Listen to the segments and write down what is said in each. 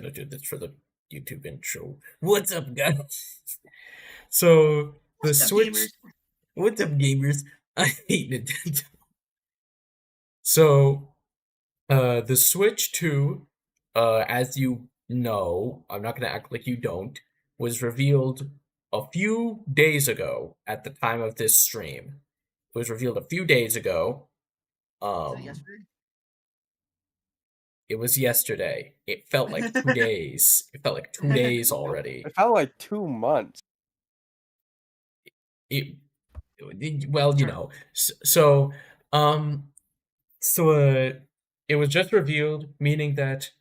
gonna do this for the YouTube intro. What's up, guys? So the What's up, Switch. gamers? What's up, gamers? I hate Nintendo. So, the Switch 2, as you know, I'm not gonna act like you don't, was revealed a few days ago at the time of this stream. It was revealed a few days ago. Was that Um, yesterday? it was yesterday. It felt like 2 days. It felt like 2 days already. It felt like 2 months. It, well, you Sure. know. So, it was just revealed, meaning that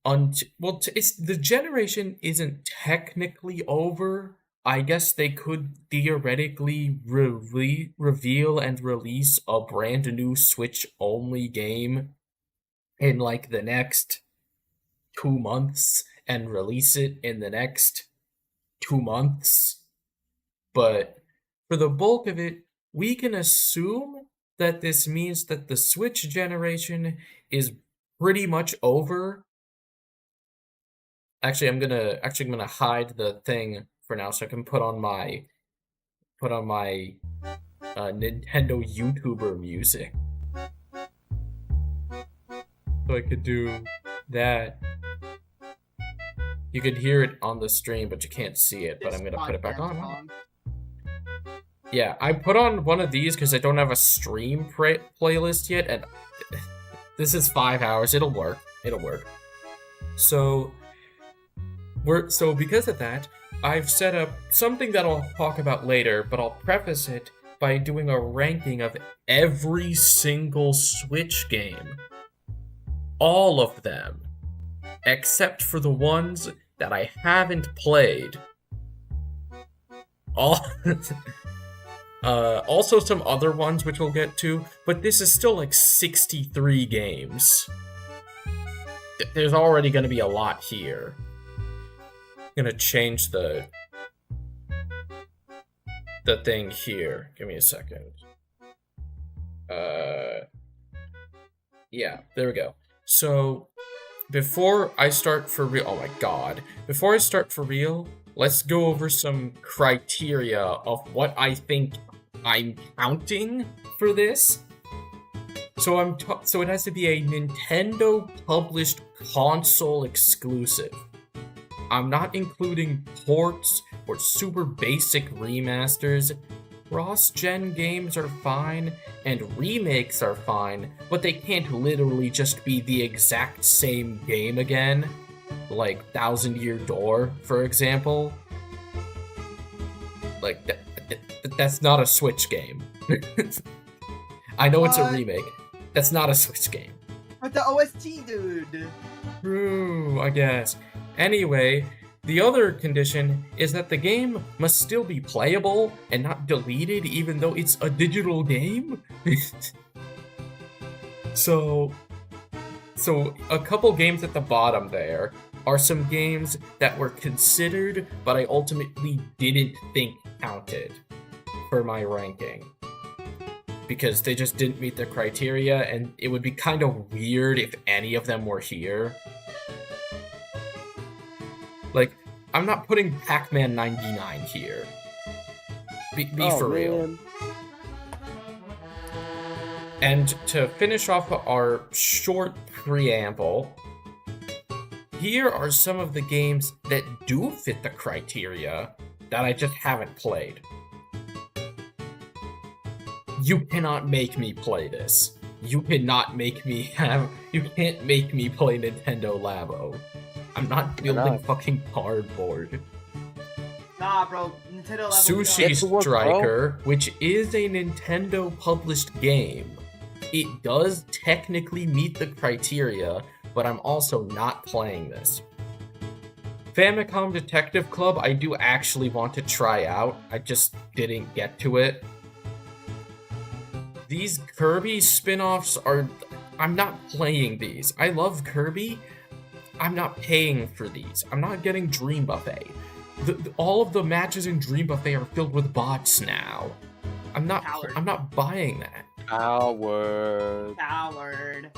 it's the generation isn't technically over. I guess they could theoretically reveal and release a brand new Switch only game in like the next 2 months and release it in the next 2 months. But for the bulk of it, we can assume that this means that the Switch generation is pretty much over. Actually, I'm gonna hide the thing for now, so I can put on my Nintendo YouTuber music, so I could do that. You could hear it on the stream, but you can't see it. But I'm gonna put it back on. Yeah, I put on one of these because I don't have a stream playlist yet, and this is 5 hours. It'll work. So because of that, I've set up something that I'll talk about later, but I'll preface it by doing a ranking of every single Switch game. All of them. Except for the ones that I haven't played. Also some other ones which we'll get to, but this is still like 63 games. There's already going to be a lot here. I'm gonna change the thing here. Give me a second. Yeah, there we go. So before I start for real, oh my god. Before I start for real, let's go over some criteria of what I think I'm counting for this. So so it has to be a Nintendo published console exclusive. I'm not including ports or super basic remasters. Cross-gen games are fine, and remakes are fine, but they can't literally just be the exact same game again. Like Thousand Year Door, for example. Like, that's not a Switch game. I know it's a remake. That's not a Switch game. But the OST, dude! True, I guess. Anyway, the other condition is that the game must still be playable and not deleted even though it's a digital game. So a couple games at the bottom there are some games that were considered, but I ultimately didn't think counted for my ranking. Because they just didn't meet the criteria, and it would be kind of weird if any of them were here. Like, I'm not putting Pac-Man 99 here. Be for real. And to finish off our short preamble, here are some of the games that do fit the criteria that I just haven't played. You cannot make me play this. You cannot make me you can't make me play Nintendo Labo. I'm not building fucking cardboard. Nah, bro. Nintendo Labo. Sushi Striker, which is a Nintendo published game. It does technically meet the criteria, but I'm also not playing this. Famicom Detective Club, I do actually want to try out. I just didn't get to it. These Kirby spin-offs are... I'm not playing these. I love Kirby. I'm not paying for these. I'm not getting Dream Buffet. All of the matches in Dream Buffet are filled with bots now. I'm not buying that. Coward. Coward.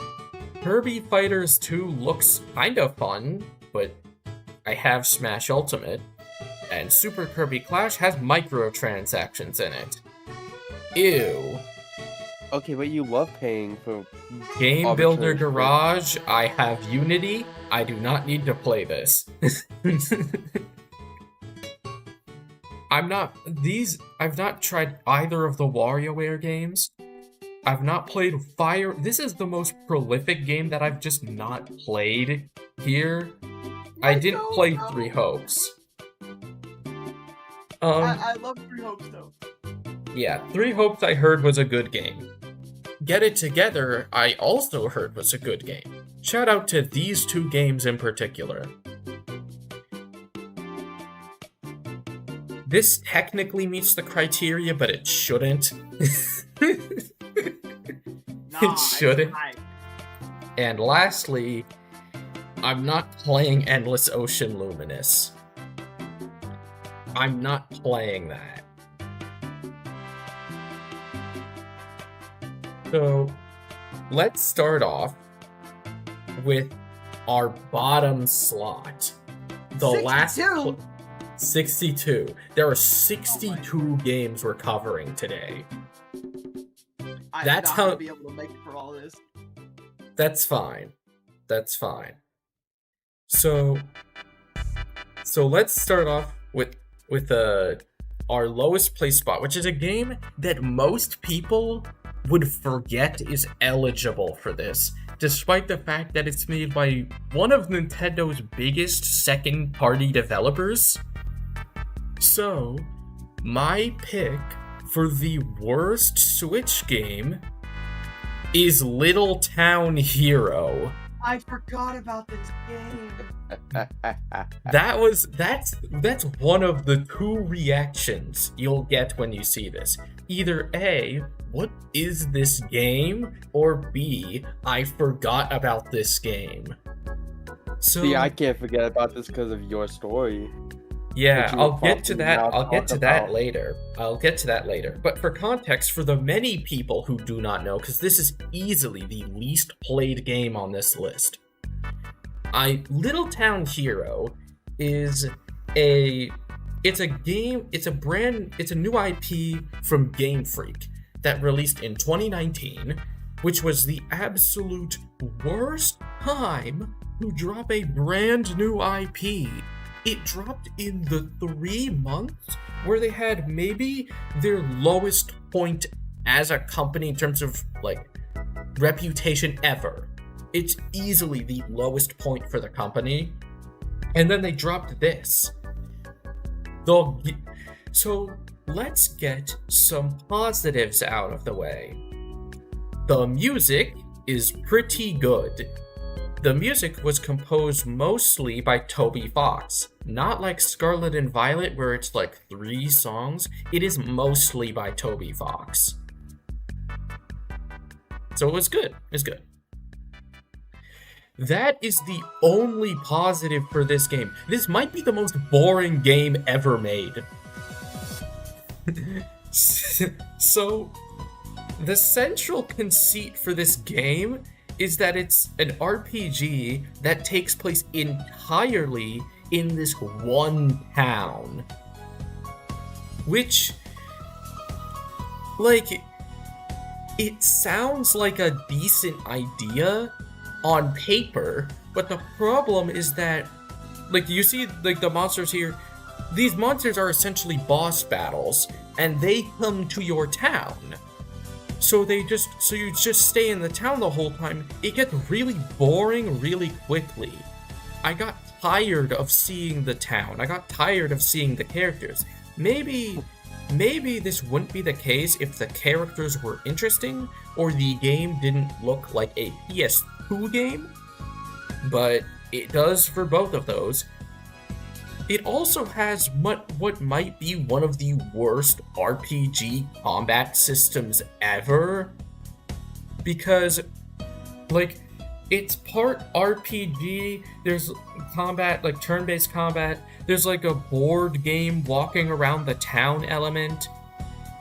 Kirby Fighters 2 looks kind of fun. but I have Smash Ultimate, and Super Kirby Clash has microtransactions in it. Ew. Okay, but you love paying for Game Builder arbitrary shit. Garage, I have Unity. I do not need to play this. I've not tried either of the WarioWare games. I've not played Fire. This is the most prolific game that I've just not played here. I didn't play Three Hopes. I love Three Hopes though. Yeah, Three Hopes I heard was a good game. Get It Together I also heard was a good game. Shout out to these two games in particular. This technically meets the criteria, but it shouldn't. It shouldn't. And lastly, I'm not playing Endless Ocean Luminous. I'm not playing that. So, let's start off with our bottom slot. The 62? last 62. There are 62 games we're covering today. I'm That's not how- gonna be able to make it for all this. That's fine. That's fine. So let's start off with our lowest place spot, which is a game that most people would forget is eligible for this, despite the fact that it's made by one of Nintendo's biggest second-party developers. So, my pick for the worst Switch game is Little Town Hero. I forgot about this game. That's one of the two reactions you'll get when you see this. Either A, what is this game? Or B, I forgot about this game. So See, I can't forget about this because of your story. yeah, which you I'll will get to probably that. now I'll get talk to that about. later. I'll get to that later. But for context, for the many people who do not know, because this is easily the least played game on this list, Little Town Hero is it's a new IP from Game Freak that released in 2019, which was the absolute worst time to drop a brand new IP. It dropped in the 3 months where they had maybe their lowest point as a company in terms of like reputation ever. It's easily the lowest point for the company. And then they dropped this. So let's get some positives out of the way. The music is pretty good. The music was composed mostly by Toby Fox. Not like Scarlet and Violet where it's like 3 songs. It is mostly by Toby Fox. So it was good. It's good. That is the only positive for this game. This might be the most boring game ever made. So, the central conceit for this game is that it's an RPG that takes place entirely in this one town. Which, like, it sounds like a decent idea on paper, but the problem is that, like, you see, like, the monsters here, these monsters are essentially boss battles, and they come to your town. So you just stay in the town the whole time. It gets really boring really quickly. I got tired of seeing the town. I got tired of seeing the characters. Maybe this wouldn't be the case if the characters were interesting, or the game didn't look like a PS2 game, but it does for both of those. It also has what might be one of the worst RPG combat systems ever, because, like, it's part RPG, there's combat, like turn-based combat, there's like a board game walking around the town element,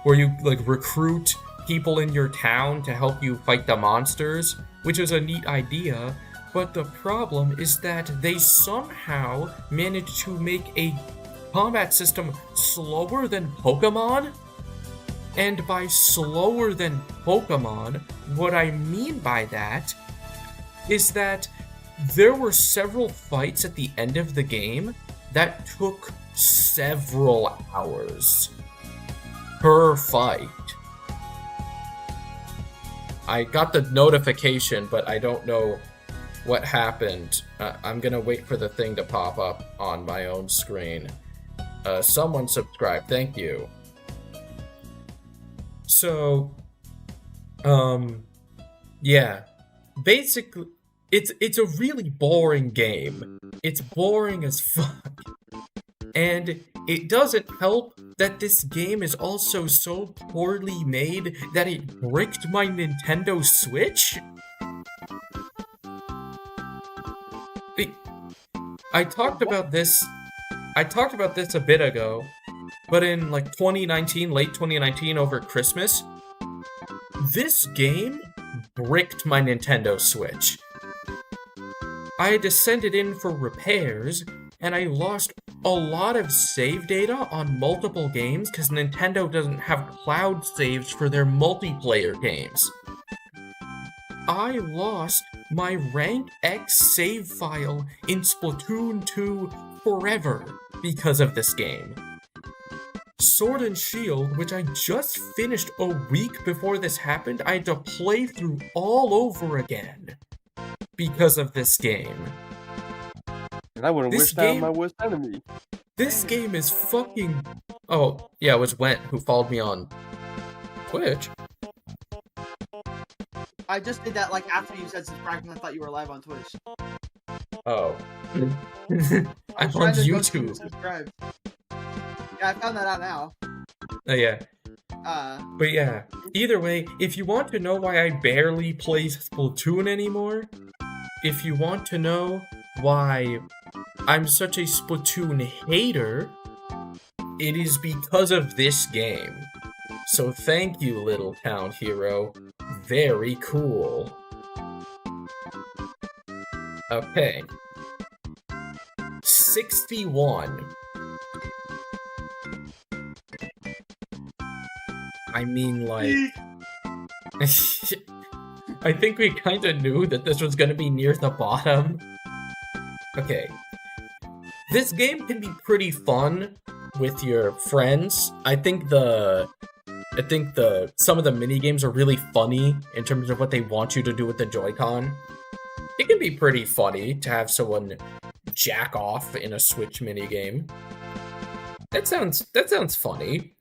where you, like, recruit people in your town to help you fight the monsters, which is a neat idea, But the problem is that they somehow managed to make a combat system slower than Pokemon. And by slower than Pokemon, what I mean by that is that there were several fights at the end of the game that took several hours per fight. I got the notification, but I don't know what happened. I'm gonna wait for the thing to pop up on my own screen. Someone subscribe, thank you. So, yeah, basically, it's a really boring game. It's boring as fuck. And it doesn't help that this game is also so poorly made that it bricked my Nintendo Switch. I talked about this a bit ago, but in like 2019, late 2019 over Christmas, this game bricked my Nintendo Switch. I had to send it in for repairs, and I lost a lot of save data on multiple games because Nintendo doesn't have cloud saves for their multiplayer games. I lost my Rank X save file in Splatoon 2 forever because of this game. Sword and Shield, which I just finished a week before this happened, I had to play through all over again because of this game. And I wouldn't wish that on my worst enemy. This game is fucking... Oh, yeah, it was Went who followed me on Twitch. I just did that like after you said subscribe because I thought you were live on Twitch. Oh. I'm on Trying to go YouTube. subscribe. Yeah, I found that out now. Oh, yeah. But yeah, either way, if you want to know why I barely play Splatoon anymore, if you want to know why I'm such a Splatoon hater, it is because of this game. So thank you, Little Town Hero. Very cool. Okay. 61. I mean, like... I think we kind of knew that this was going to be near the bottom. Okay. This game can be pretty fun with your friends. I think some of the mini games are really funny in terms of what they want you to do with the Joy-Con. It can be pretty funny to have someone jack off in a Switch mini game. That sounds funny.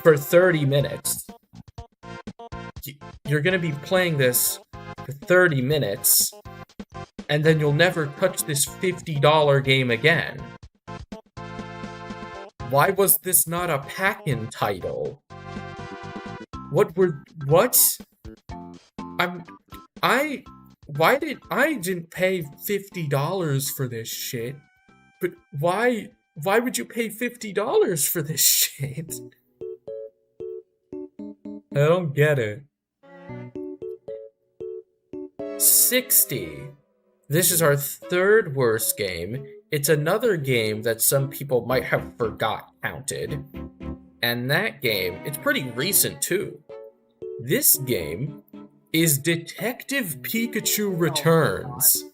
For 30 minutes. You're gonna be playing this for 30 minutes, and then you'll never touch this $50 game again. Why was this not a pack-in title? What? I didn't pay $50 for this shit, but why would you pay $50 for this shit? I don't get it. 60. This is our third worst game. It's another game that some people might have forgot counted. And that game, it's pretty recent too. This game is Detective Pikachu Returns.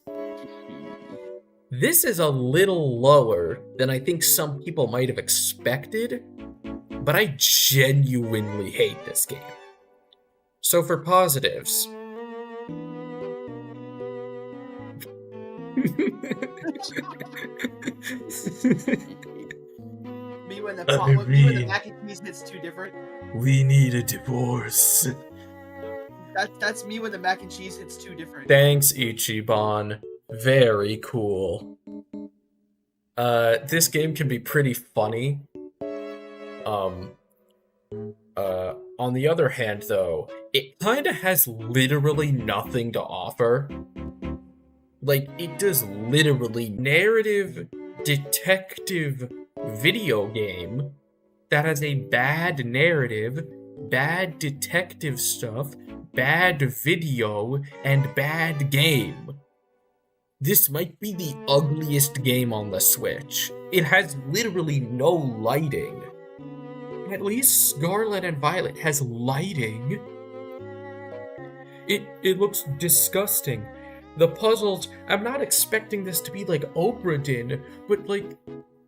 This is a little lower than I think some people might have expected, but I genuinely hate this game. So for positives... Me when the mac and cheese hits too different. We need a divorce. That's me when the mac and cheese hits too different. Thanks, Ichiban. Very cool. This game can be pretty funny. On the other hand, though, it kinda has literally nothing to offer. Like, it does literally narrative detective video game that has a bad narrative bad detective stuff, bad video, and bad game. This might be the ugliest game on the Switch. It has literally no lighting. At least Scarlet and Violet has lighting. It looks disgusting. The puzzles, I'm not expecting this to be like Oprah did, but like,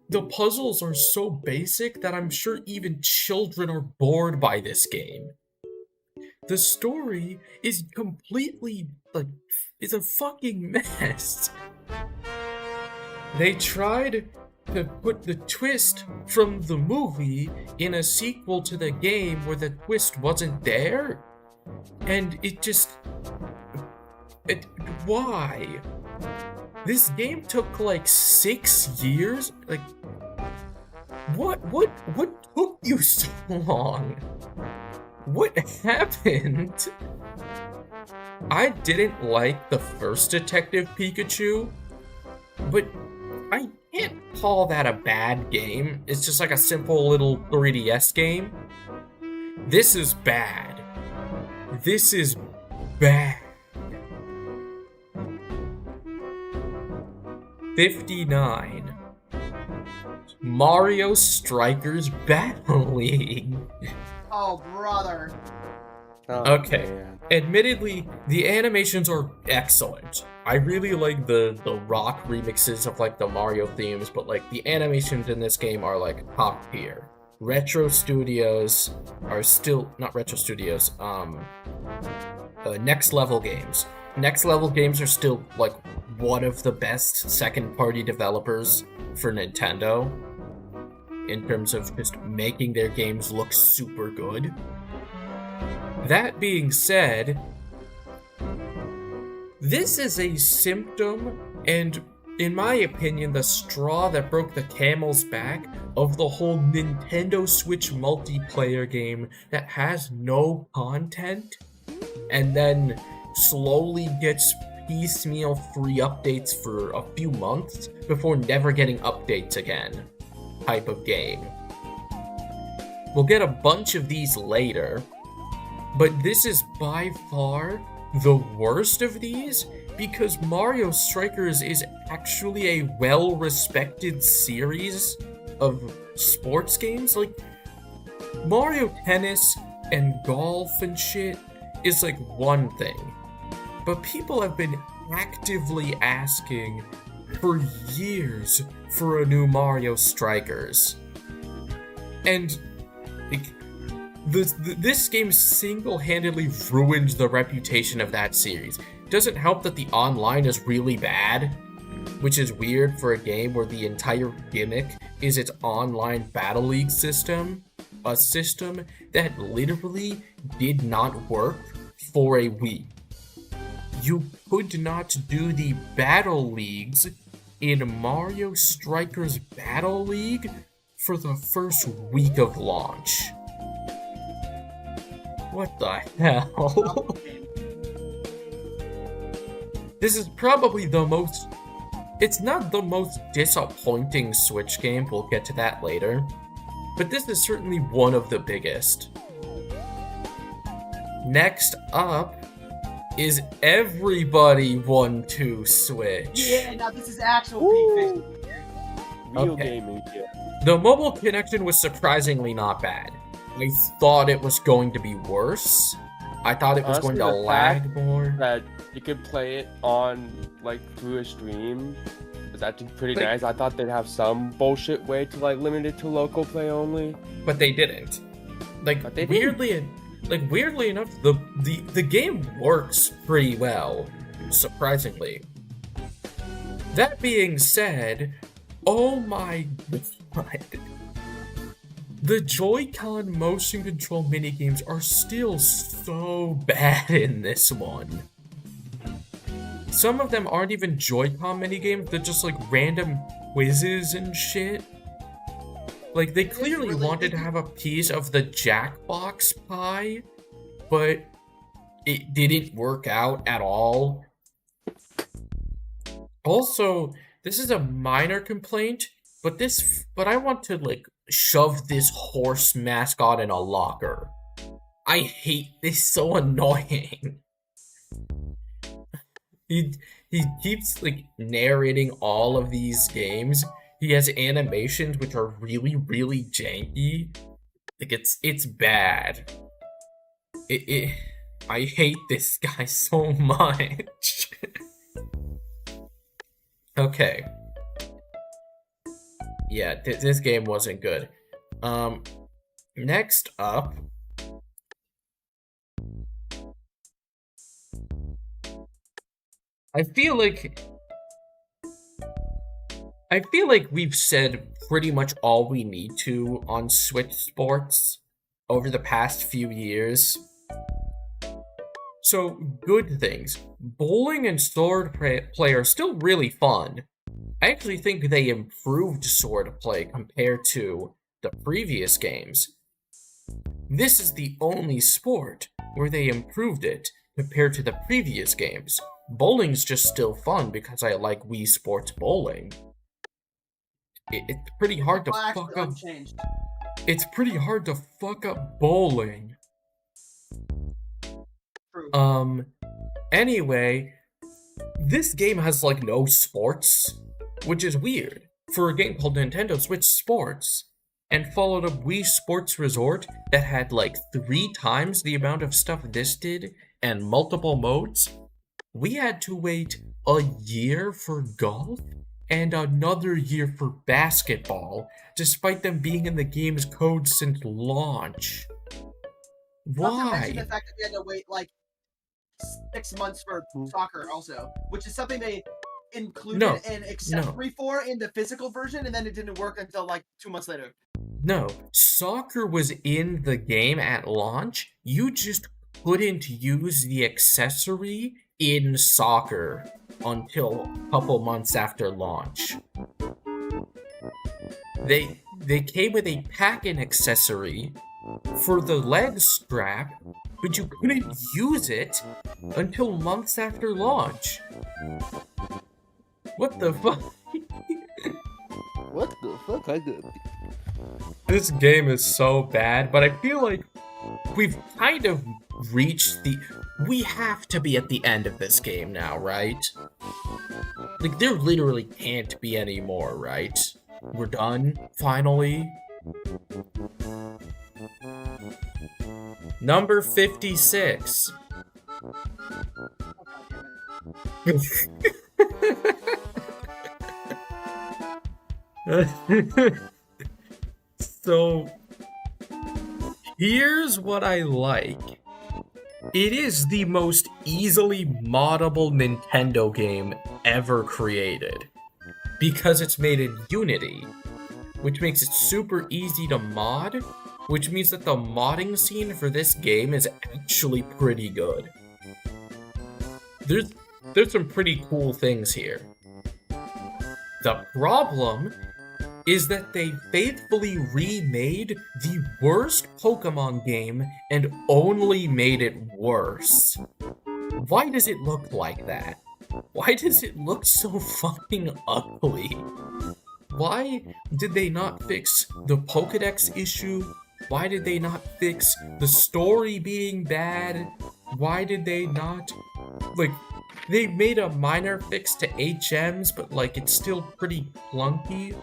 the puzzles are so basic that I'm sure even children are bored by this game. The story is completely, like, it's a fucking mess. They tried to put the twist from the movie in a sequel to the game where the twist wasn't there, and why? This game took like 6 years? Like, what took you so long? What happened? I didn't like the first Detective Pikachu, but I can't call that a bad game. It's just like a simple little 3DS game. This is bad. This is bad. 59. Mario Strikers Battle League. Oh, brother. Oh, Okay. man. Admittedly, the animations are excellent. I really like the rock remixes of like the Mario themes, but like the animations in this game are like top tier. Retro Studios are still not Retro Studios. Next Level Games. Next Level Games are still like one of the best second-party developers for Nintendo in terms of just making their games look super good. That being said, this is a symptom, and in my opinion, the straw that broke the camel's back of the whole Nintendo Switch multiplayer game that has no content, and then slowly gets piecemeal free updates for a few months before never getting updates again type of game. We'll get a bunch of these later, but this is by far the worst of these because Mario Strikers is actually a well-respected series of sports games. Like, Mario Tennis and golf and shit is like one thing, but people have been actively asking for years for a new Mario Strikers. And like, this game single-handedly ruined the reputation of that series. Doesn't help that the online is really bad, which is weird for a game where the entire gimmick is its online Battle League system, a system that literally did not work for a week. You could not do the Battle Leagues in Mario Strikers Battle League for the first week of launch. What the hell? This is probably the most... It's not the most disappointing Switch game, we'll get to that later, but this is certainly one of the biggest. Next up is Everybody 1-2 Switch. Yeah, now this is actual peak fish. Real Okay. gaming, yeah. The mobile connection was surprisingly not bad. I thought it was going to be worse. I thought it was Honestly, going to the lag more. That you could play it on, like, through a stream is actually pretty Like- nice. I thought they'd have some bullshit way to, like, limit it to local play only. But they didn't. Like, But they weirdly enough, the game works pretty well, surprisingly. That being said, oh my god. The Joy-Con motion control minigames are still so bad in this one. Some of them aren't even Joy-Con minigames, they're just like random quizzes and shit. Like, they clearly really- wanted to have a piece of the Jackbox pie, but it didn't work out at all. Also, this is a minor complaint, but I want to, like, shove this horse mascot in a locker. I hate this, so annoying. He he keeps like narrating all of these games. He has animations which are really janky. Like it's bad. It I hate this guy so much. Okay. Yeah, this game wasn't good. Next up, I feel like we've said pretty much all we need to on Switch Sports over the past few years. So, good things. Bowling and swordplay are still really fun. I actually think they improved swordplay compared to the previous games. This is the only sport where they improved it compared to the previous games. Bowling's just still fun because I like Wii Sports Bowling. It's pretty hard to fuck up. Unchanged. It's pretty hard to fuck up bowling. True. Anyway, this game has like no sports, which is weird for a game called Nintendo Switch Sports, and followed up Wii Sports Resort that had like 3 times the amount of stuff this did and multiple modes. We had to wait a year for golf and another year for basketball, despite them being in the game's code since launch. Not to mention Why? the fact that we had to wait like 6 months for soccer, also, which is something they included an accessory for in the physical version, and then it didn't work until like 2 months later. No, soccer was in the game at launch. You just couldn't use the accessory in soccer until a couple months after launch. They came with a pack-in accessory for the leg strap, but you couldn't use it until months after launch. What the fuck? What the fuck? This game is so bad, but I feel like we've kind of reached the... We have to be at the end of this game now, right? Like, there literally can't be any more, right? We're done, finally. Number 56. So, here's what I like. It is the most easily moddable Nintendo game ever created. Because it's made in Unity, which makes it super easy to mod, which means that the modding scene for this game is actually pretty good. There's some pretty cool things here. The problem is that they faithfully remade the worst Pokemon game and only made it worse. Why does it look like that? Why does it look so fucking ugly? Why did they not fix the Pokédex issue? Why did they not fix the story being bad? Why did they not... Like, they made a minor fix to HMs, but like, it's still pretty clunky.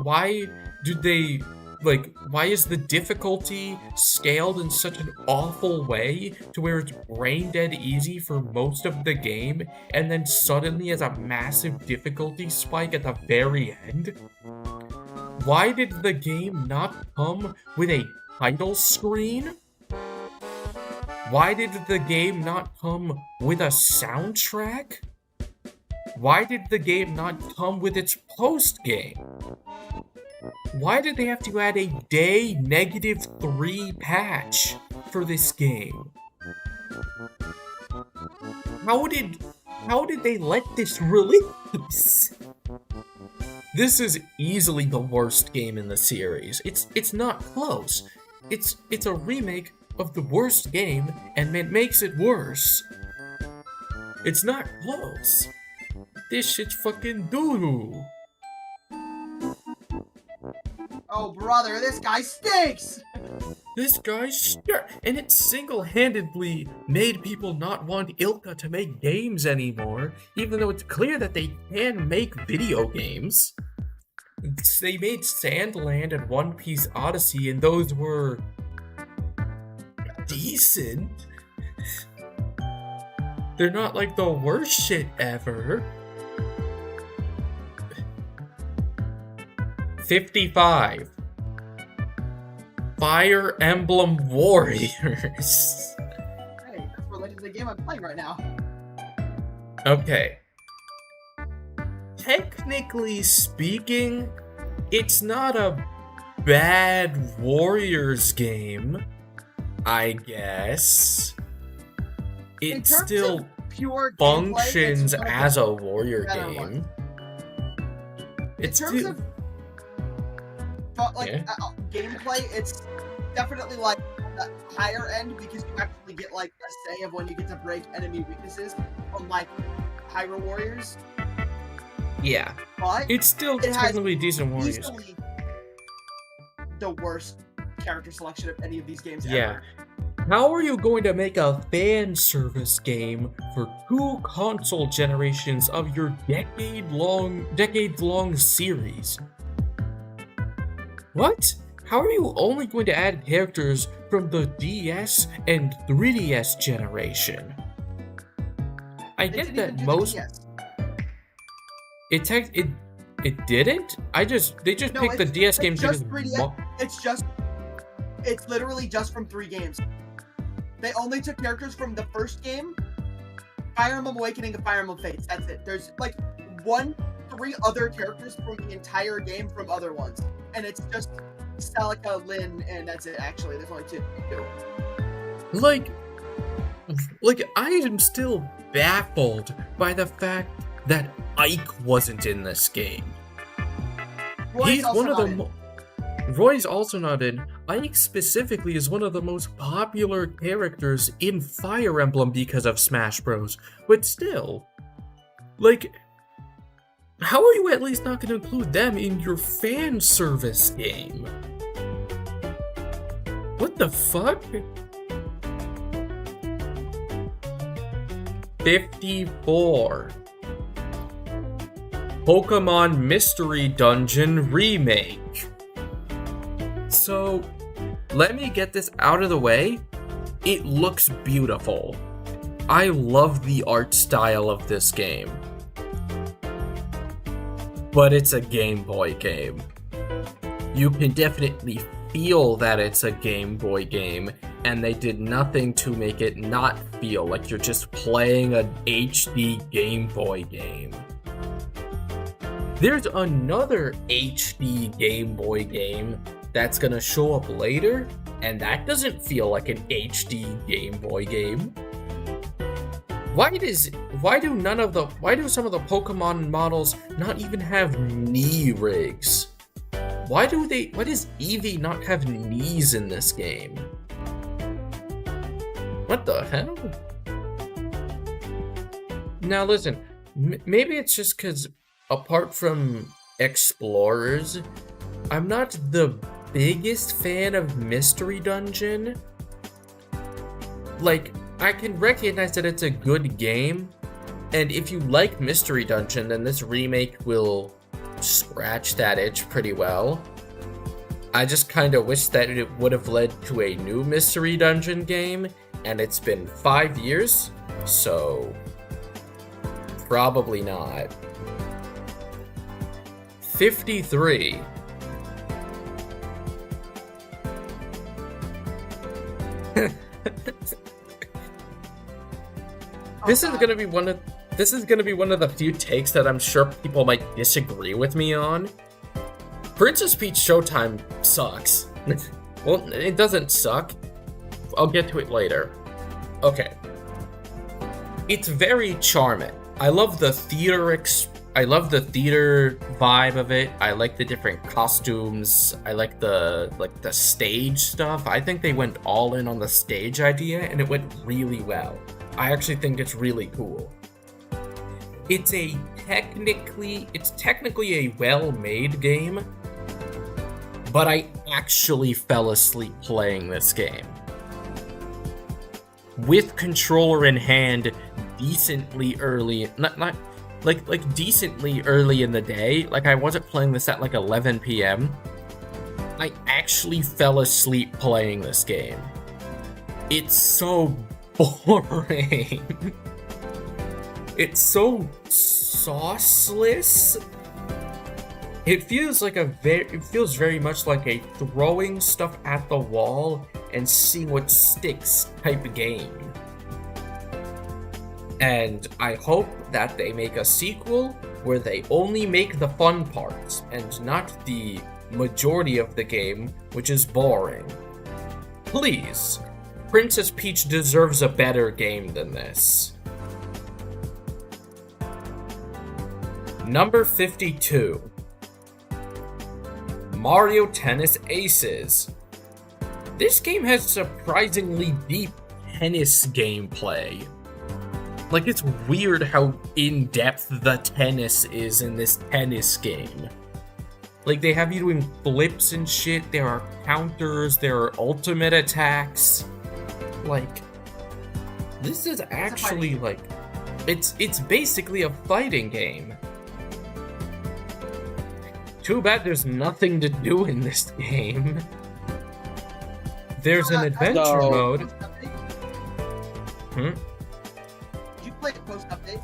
Why did they... Like, why is the difficulty scaled in such an awful way to where it's brain dead easy for most of the game, and then suddenly has a massive difficulty spike at the very end? Why did the game not come with a title screen? Why did the game not come with a soundtrack? Why did the game not come with its post-game? Why did they have to add a day -3 patch for this game? How did they let this release? This is easily the worst game in the series. It's not close. It's a remake of the worst game, and it makes it worse. It's not close. This shit's fucking doo-doo. Oh, brother, this guy stinks! This guy and it single-handedly made people not want Ilka to make games anymore, even though it's clear that they can make video games. They made Sandland and One Piece Odyssey, and those were decent. They're not like the worst shit ever. 55. Fire Emblem Warriors. Hey, that's related to the game I'm playing right now. Okay. Technically speaking, it's not a bad Warriors game, I guess. It still pure functions gameplay, as a warrior game. one. It's In terms still... of gameplay, it's definitely like the higher end because you actually get like a say of when you get to break enemy weaknesses on like Hyrule Warriors. Yeah, but it's still technically decent Warriors. Easily the worst character selection of any of these games Yeah. ever. How are you going to make a fan service game for 2 console generations of your decades-long series? What? How are you only going to add characters from the DS and 3DS generation? I get that most... It didn't? They just picked the DS games because... It's literally just from 3 games. They only took characters from the first game, Fire Emblem Awakening and Fire Emblem Fates. That's it. There's like 3 other characters from the entire game from other ones. And it's just Celica, Lyn, and that's it actually. There's only 2. Like I am still baffled by the fact that Ike wasn't in this game. He's one of the Roy's also not in. Ike specifically is one of the most popular characters in Fire Emblem because of Smash Bros. But still, like, how are you at least not going to include them in your fan service game? What the fuck? 54. Pokemon Mystery Dungeon Remake. So, let me get this out of the way. It looks beautiful. I love the art style of this game. But it's a Game Boy game. You can definitely feel that it's a Game Boy game, and they did nothing to make it not feel like you're just playing an HD Game Boy game. There's another HD Game Boy game that's gonna show up later, and that doesn't feel like an HD Game Boy game. Why do some of the Pokemon models not even have knee rigs? Why does Eevee not have knees in this game? What the hell? Now listen, maybe it's just because apart from Explorers, I'm not the biggest fan of Mystery Dungeon. Like, I can recognize that it's a good game, and if you like Mystery Dungeon, then this remake will scratch that itch pretty well. I just kind of wish that it would have led to a new Mystery Dungeon game, and it's been 5 years, so probably not. 53. This is gonna be one of the few takes that I'm sure people might disagree with me on. Princess Peach Showtime sucks. Well, it doesn't suck. I'll get to it later. Okay. It's very charming. I love the theater vibe of it. I like the different costumes. I like the stage stuff. I think they went all in on the stage idea, and it went really well. I actually think it's really cool. It's technically a well-made game, but I actually fell asleep playing this game. With controller in hand, decently early, not like decently early in the day. Like, I wasn't playing this at like 11 p.m. I actually fell asleep playing this game. It's so boring. It's so sauceless. It feels very much like a throwing stuff at the wall and see what sticks type of game. And I hope that they make a sequel where they only make the fun parts and not the majority of the game, which is boring. Please, Princess Peach deserves a better game than this. Number 52. Mario Tennis Aces. This game has surprisingly deep tennis gameplay. Like, it's weird how in-depth the tennis is in this tennis game. Like, they have you doing flips and shit, there are counters, there are ultimate attacks. Like, this is actually, like, it's basically a fighting game. Too bad there's nothing to do in this game. There's an adventure mode. Did you play it post-update?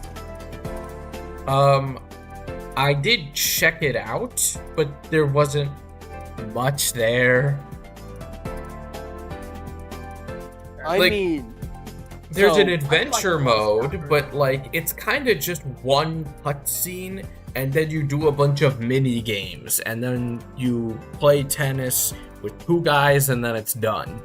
I did check it out, but there wasn't much there. There's an adventure mode, but like it's kind of just one cutscene, and then you do a bunch of mini games, and then you play tennis with two guys, and then it's done.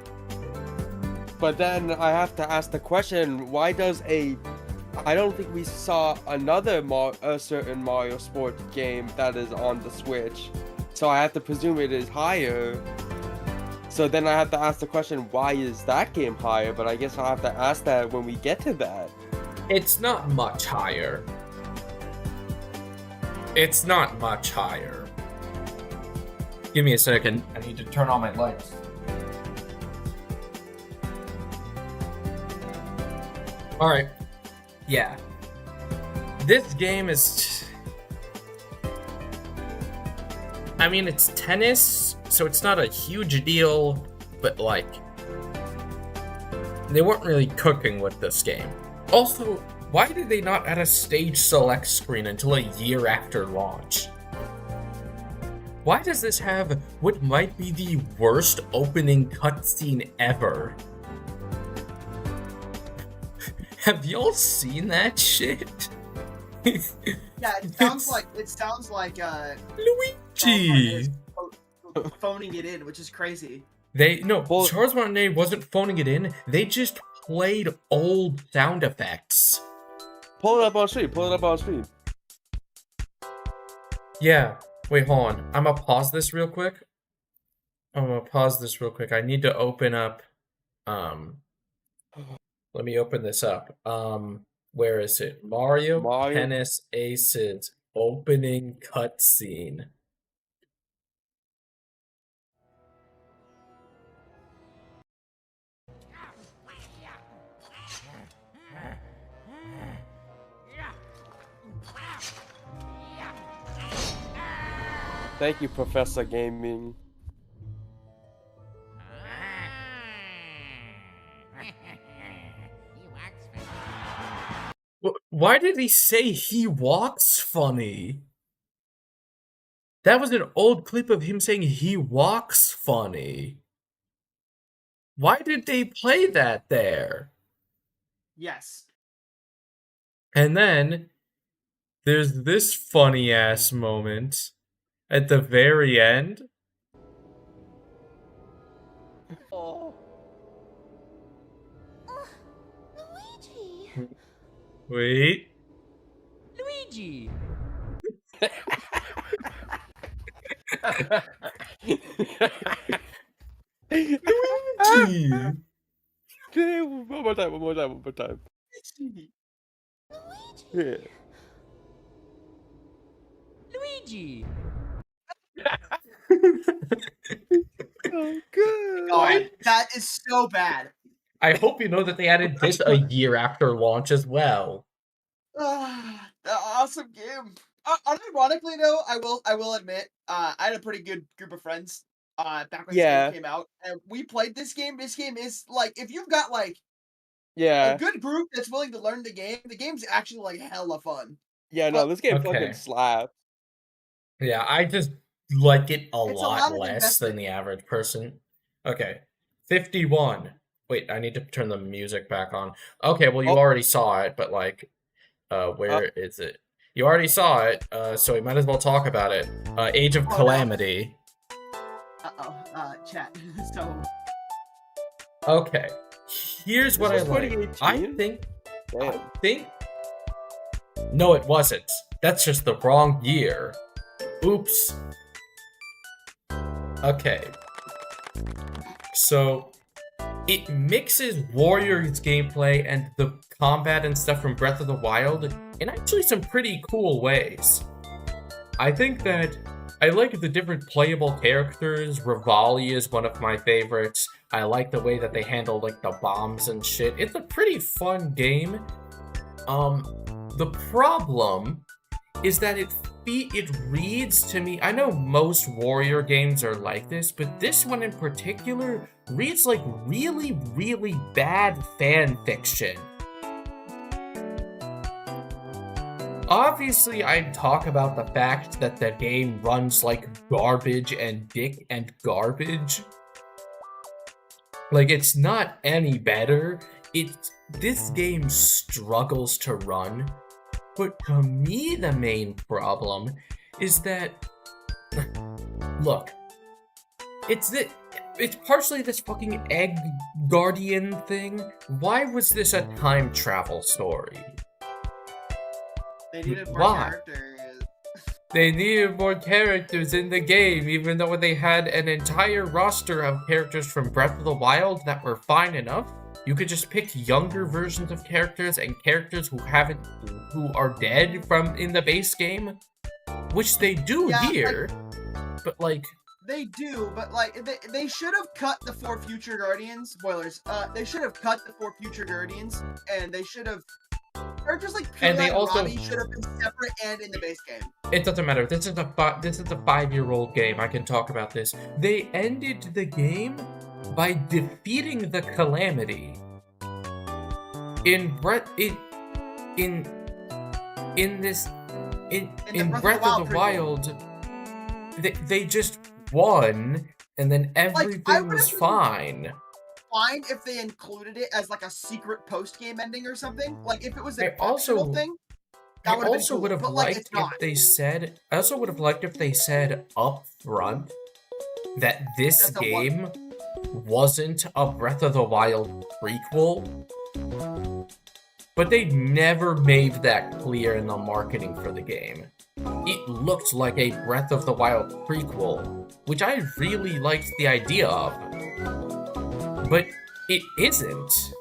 But then I have to ask the question: why does I don't think we saw another a certain Mario Sports game that is on the Switch, so I have to presume it is higher. So then I have to ask the question, why is that game higher? But I guess I'll have to ask that when we get to that. It's not much higher. It's not much higher. Give me a second. I need to turn on my lights. Alright. Yeah. This game is... I mean, it's tennis, so it's not a huge deal, but like... they weren't really cooking with this game. Also, why did they not add a stage select screen until a year after launch? Why does this have what might be the worst opening cutscene ever? Have y'all seen that shit? Yeah, it sounds like Luigi. Phoning it in, which is crazy. Charles Martinet wasn't phoning it in. They just played old sound effects. Pull it up on stream. Yeah. Wait, hold on. I'm gonna pause this real quick. I need to open up. Let me open this up. Where is it? Mario Tennis Aces opening cutscene. Thank you, Professor Gaming. Why did he say he walks funny? That was an old clip of him saying he walks funny. Why did they play that there? Yes. And then there's this funny ass moment at the very end. Oh. Luigi. Wait. Luigi. Luigi. One more time. Luigi. Yeah. Luigi. god, that is so bad. I hope you know that they added this a year after launch as well. The awesome game. Unironically though, I will admit, I had a pretty good group of friends back when this Yeah. game came out, and we played this game. This game is like, if you've got like a Yeah. good group that's willing to learn the game's actually like hella fun. Yeah, no, this game Okay. fucking slaps. Yeah, I just like it a It's a lot lot of less than investment. the average person. Okay. 51. Wait, I need to turn the music back on. Okay, well you Oh. already saw it, but like where is it? You already saw it, so we might as well talk about it. Age of Oh, no. Calamity. Chat. So Okay. Here's what I was like. 2018? I Damn. think no, it wasn't. That's just the wrong year. Oops. Okay. So it mixes Warriors gameplay and the combat and stuff from Breath of the Wild in actually some pretty cool ways. I think that I like the different playable characters. Rivali is one of my favorites. I like the way that they handle like the bombs and shit. It's a pretty fun game. The problem is that it reads to me. I know most Warrior games are like this, but this one in particular reads like really, really bad fan fiction. Obviously, I'd talk about the fact that the game runs like garbage and dick and garbage. Like, it's not any better. This game struggles to run. But to me, the main problem is that, look, it's partially this fucking egg guardian thing. Why was this a time travel story? they needed more Why? characters. They needed more characters in the game, even though they had an entire roster of characters from Breath of the Wild that were fine enough. You could just pick younger versions of characters and characters who are dead from in the base game, which they do Yeah, here. But like, They do, but like they should have cut the 4 future guardians. Spoilers. They should have cut the 4 future guardians, and they should have characters like Pyrrha And they also- Robbie should have been separate and in the base game. it doesn't matter. This is a 5-year-old game. I can talk about this. They ended the game by defeating the Calamity. In Breath of the Wild, they just won, and then everything would've was been- fine. Fine if they included it as like a secret post game ending or something. Like if it was an I also- optional thing. I That would've been also cool, would have but, like, liked it's not. if they said. I also would have liked if they said up front that this That's a what? game wasn't a Breath of the Wild prequel. But they never made that clear in the marketing for the game. It looked like a Breath of the Wild prequel, which I really liked the idea of. But it isn't.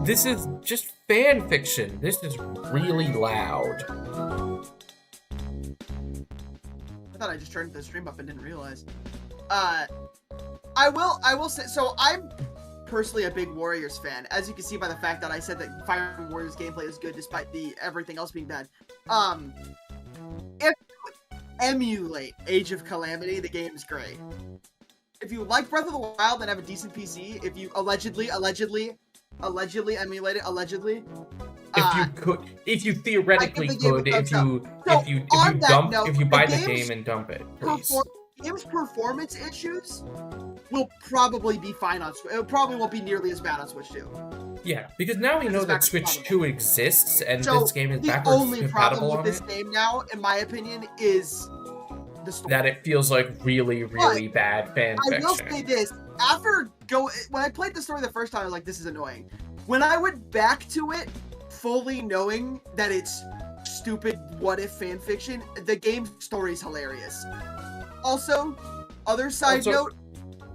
This is just fan fiction. This is really loud. I thought I just turned the stream up and didn't realize. I will say, so I'm personally a big Warriors fan, as you can see by the fact that I said that Fire Emblem Warriors gameplay is good despite everything else being bad. If you emulate Age of Calamity, the game is great. If you like Breath of the Wild and have a decent PC, if you allegedly emulate it, If you theoretically I give the game a could, thumbs up. if you buy the game and dump it, please. Game's performance issues will probably be fine on Switch. It probably won't be nearly as bad on Switch 2. Yeah, because now we This know is that backwards Switch compatible. 2 exists, and So this game is the backwards only compatible problem on with this it. game now, in my opinion, is the story. That it feels like really, really bad fan I will say fiction. this: when I played the story the first time, I was like, "This is annoying." When I went back to it, fully knowing that it's stupid what-if fan fiction, the game's story is hilarious. Also, other side note,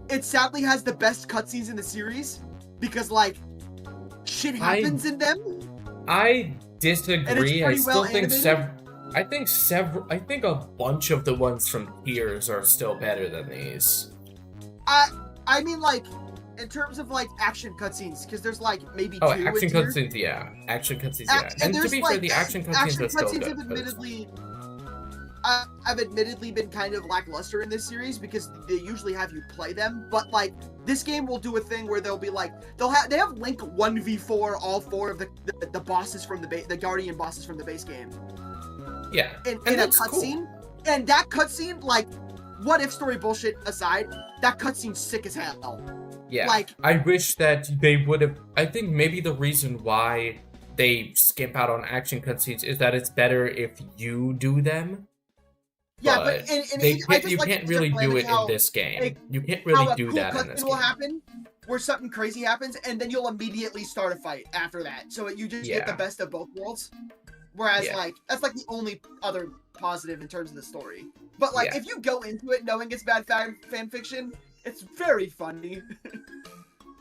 it sadly has the best cutscenes in the series because, like, shit happens in them. I disagree. I pretty still well think animated. I think a bunch of the ones from Tears are still better than these. I mean, like, in terms of like action cutscenes, because there's like maybe Oh, two action in here. cutscenes, yeah. Action cutscenes, A- yeah. And to there's be like fair, the action cutscenes are still good. have but it's fine. admittedly, I've admittedly been kind of lackluster in this series because they usually have you play them. But like this game will do a thing where they'll be like they have Link 1v4 all four of the bosses from the Guardian bosses from the base game Yeah. in And a that's cool. cutscene, and that cutscene, like, what if story bullshit aside, that cutscene's sick as hell. Yeah. Like, I wish that they would have. I think maybe the reason why they skimp out on action cutscenes is that it's better if you do them. yeah, but You can't really do it in this game. You can't really do that in this will game. happen where something crazy happens, and then you'll immediately start a fight after that. So you just get the Yeah. best of both worlds. Whereas, Yeah. like, that's like the only other positive in terms of the story. But like, Yeah. if you go into it knowing it's bad fan fiction, it's very funny.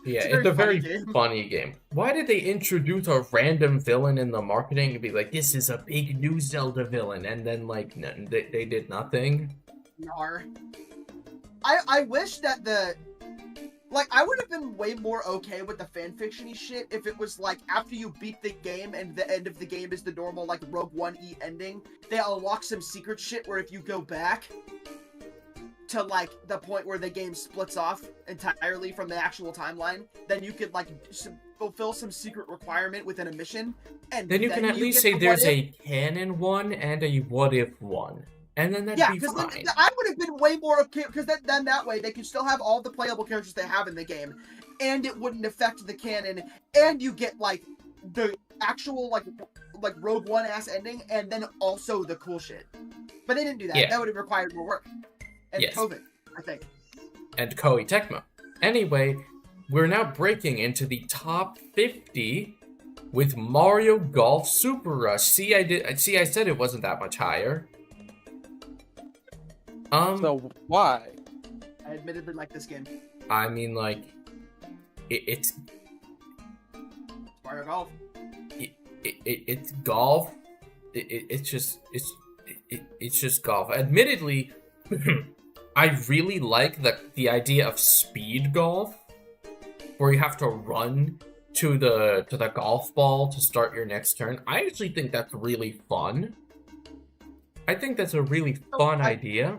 Yeah, It's a it's a very very funny game. funny game. Why did they introduce a random villain in the marketing to be like, this is a big new Zelda villain, and then like they did nothing? Nar. I wish that I would have been way more okay with the fanfiction-y shit if it was like after you beat the game and the end of the game is the normal like Rogue One-y ending, they unlock some secret shit where if you go back to like the point where the game splits off entirely from the actual timeline, then you could like fulfill some secret requirement within a mission, and Then you can at least get say the there's what if. a canon one and a what if one. And then that'd Yeah, be because fine. I would have been way more okay, because then that way they could still have all the playable characters they have in the game, and it wouldn't affect the canon, and you get like the actual like Rogue One ass ending, and then also the cool shit. But they didn't do that. Yeah. That would have required more work and Yes. COVID, I think. And Koei Tecmo. Anyway, we're now breaking into the top 50 with Mario Golf Super Rush. See, I said it wasn't that much higher. So why? I admittedly like this game. I mean, like, it's Mario Golf. it's golf. It's just golf. Admittedly, I really like the idea of speed golf, where you have to run to the golf ball to start your next turn. I actually think that's really fun. I think that's a really fun idea.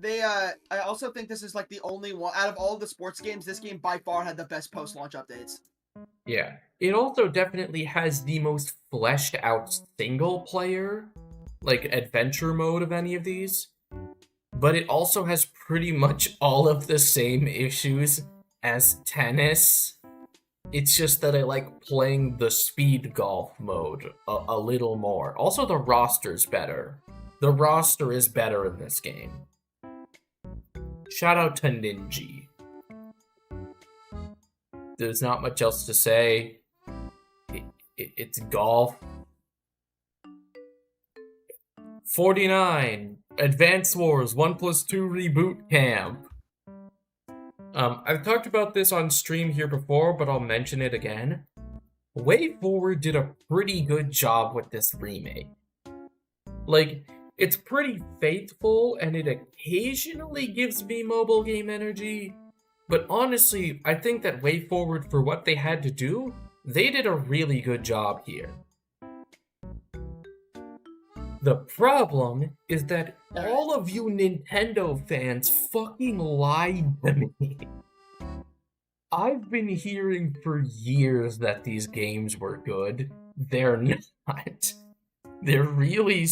I also think this is like the only one out of all of the sports games. This game by far had the best post-launch updates. Yeah. It also definitely has the most fleshed out single player, like, adventure mode of any of these. But it also has pretty much all of the same issues as tennis. It's just that I like playing the speed golf mode a little more. Also, the roster's better. The roster is better in this game. Shout out to Ninja. There's not much else to say. It's golf. 49. Advance Wars 1+2 Reboot Camp. I've talked about this on stream here before, but I'll mention it again. WayForward did a pretty good job with this remake. Like, it's pretty faithful, and it occasionally gives me mobile game energy, but honestly, I think that WayForward, for what they had to do, they did a really good job here. The problem is that all of you Nintendo fans fucking lied to me. I've been hearing for years that these games were good. They're not. They're really,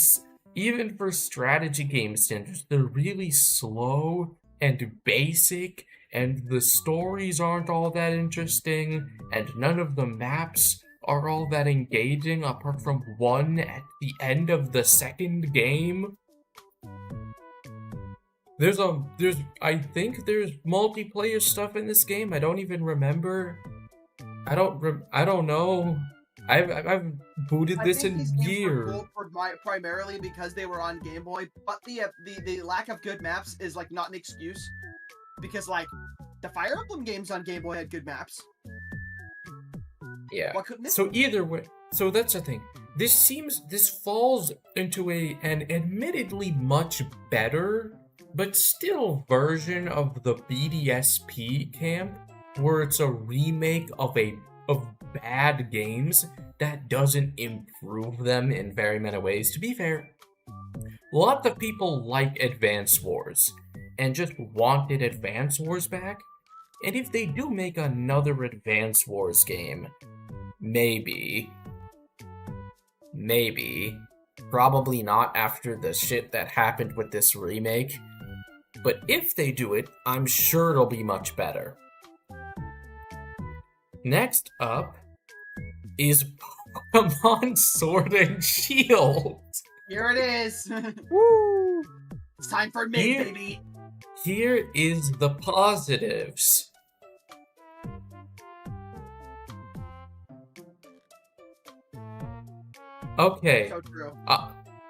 even for strategy game standards, they're really slow and basic, and the stories aren't all that interesting, and none of the maps are all that engaging apart from one at the end of the second game. I think there's multiplayer stuff in this game. I don't even remember. I don't know. I've booted this in these games were years. cool primarily because they were on Game Boy, but the lack of good maps is like not an excuse, because like the Fire Emblem games on Game Boy had good maps. Yeah. Why couldn't it? So either way, so that's the thing. This falls into an admittedly much better but still version of the BDSP camp where it's a remake of bad games that doesn't improve them in very many ways. To be fair, lots of people like Advance Wars and just wanted Advance Wars back. And if they do make another Advance Wars game, maybe, probably not after the shit that happened with this remake, but if they do it, I'm sure it'll be much better. Next up is Pokemon Sword and Shield. Here it is. Woo! It's time for me, Here- baby. Here is the positives. Okay. So true.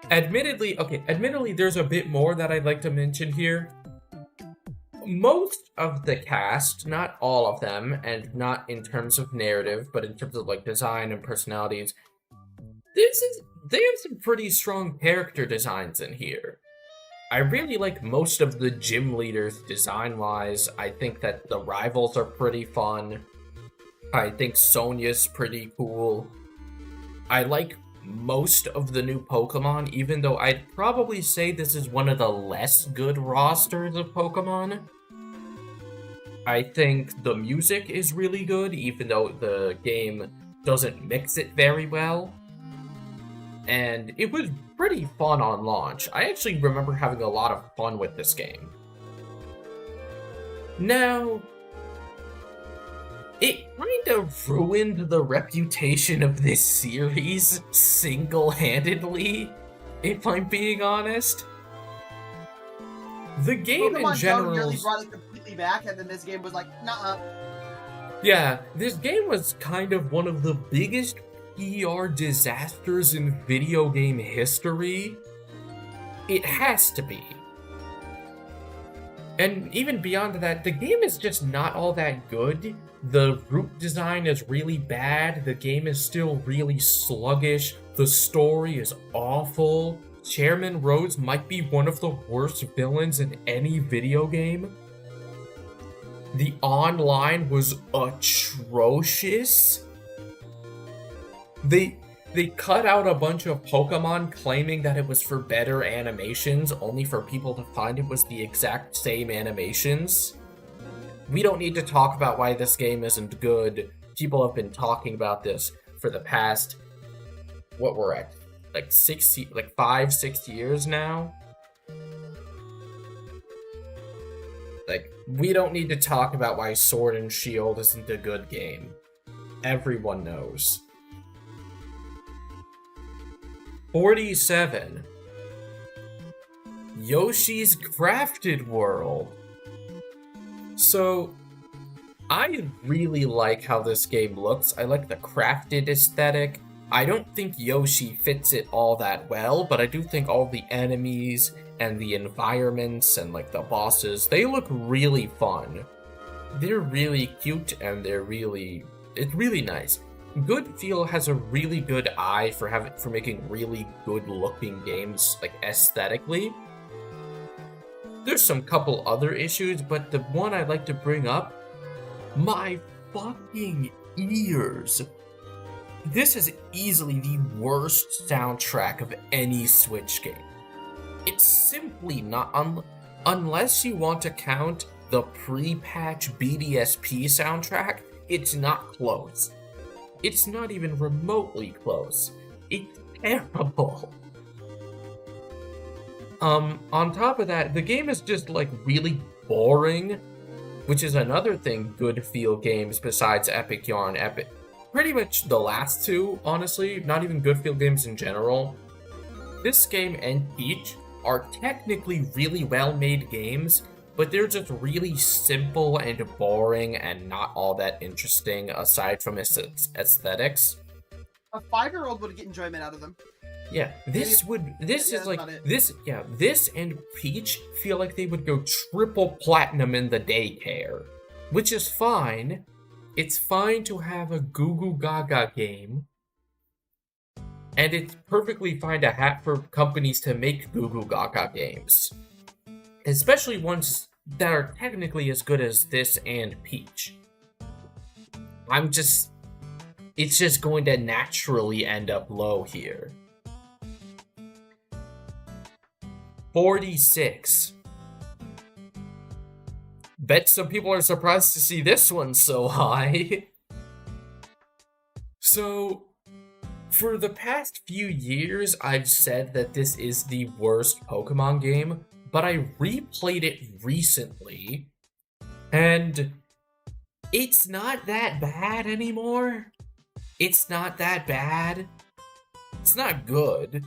Admittedly, there's a bit more that I'd like to mention here. Most of the cast, not all of them, and not in terms of narrative, but in terms of like design and personalities, they have some pretty strong character designs in here. I really like most of the gym leaders design-wise. I think that the rivals are pretty fun. I think Sonya's pretty cool. I like most of the new Pokemon, even though I'd probably say this is one of the less good rosters of Pokemon. I think the music is really good, even though the game doesn't mix it very well. And it was pretty fun on launch. I actually remember having a lot of fun with this game. Now, it kind of ruined the reputation of this series single-handedly, if I'm being honest. The game in Pokemon Go general... nearly brought it completely back, and then this game was like, nah. Yeah, this game was kind of one of the biggest PR disasters in video game history. It has to be. And even beyond that, the game is just not all that good. The route design is really bad. The game is still really sluggish. The story is awful. Chairman Rhodes might be one of the worst villains in any video game. The online was atrocious. They cut out a bunch of Pokemon claiming that it was for better animations, only for people to find it was the exact same animations. We don't need to talk about why this game isn't good. People have been talking about this for the past, what we're at, like 5-6 years now. Like, we don't need to talk about why Sword and Shield isn't a good game. Everyone knows. 47. Yoshi's Crafted World. So, I really like how this game looks. I like the crafted aesthetic. I don't think Yoshi fits it all that well, but I do think all the enemies and the environments and like the bosses, they look really fun. They're really cute and it's really nice. Goodfeel has a really good eye for making really good looking games, like aesthetically. There's some couple other issues, but the one I'd like to bring up, my fucking ears. This is easily the worst soundtrack of any Switch game. It's simply not, unless you want to count the pre-patch BDSP soundtrack, it's not close. It's not even remotely close. It's terrible. On top of that, the game is just like really boring, which is another thing Goodfeel games besides Epic Yarn, pretty much the last two, honestly, not even Goodfeel games in general. This game and Peach are technically really well-made games, but they're just really simple and boring and not all that interesting aside from its aesthetics. A 5-year-old would get enjoyment out of them. Yeah, this and Peach feel like they would go triple platinum in the daycare, which is fine. It's fine to have a Goo Goo Gaga game, and it's perfectly fine to have for companies to make Goo Goo Gaga games. especially ones that are technically as good as this and Peach. It's just going to naturally end up low here. 46. Bet some people are surprised to see this one so high. So, for the past few years, I've said that this is the worst Pokemon game, but I replayed it recently, and it's not that bad anymore. It's not that bad. It's not good,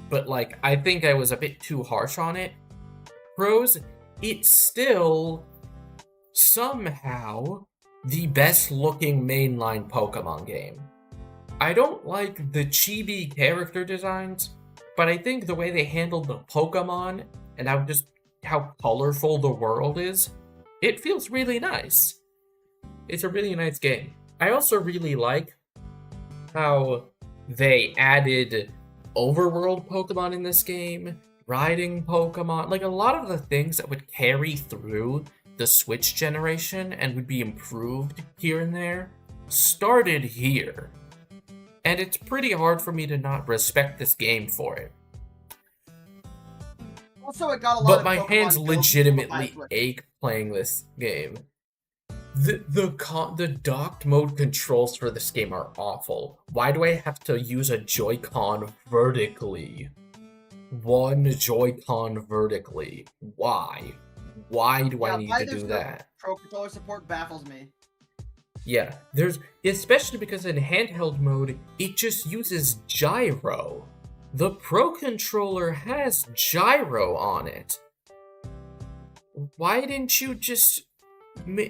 but like, I think I was a bit too harsh on it. Pros, it's still somehow the best looking mainline Pokemon game. I don't like the chibi character designs, but I think the way they handled the Pokemon and how colorful the world is, it feels really nice. It's a really nice game. I also really like how they added overworld Pokemon in this game, riding Pokemon, like a lot of the things that would carry through the Switch generation and would be improved here and there, started here. And it's pretty hard for me to not respect this game for it. Also, it got a lot But of my Pokemon hands builds legitimately with- ache playing this game. The docked mode controls for this game are awful. Why do I have to use a Joy-Con vertically? One Joy-Con vertically. Why? Why do I need why to there's do no that? Pro controller support baffles me. Yeah, especially because in handheld mode, it just uses gyro. The Pro Controller has gyro on it. Why didn't you just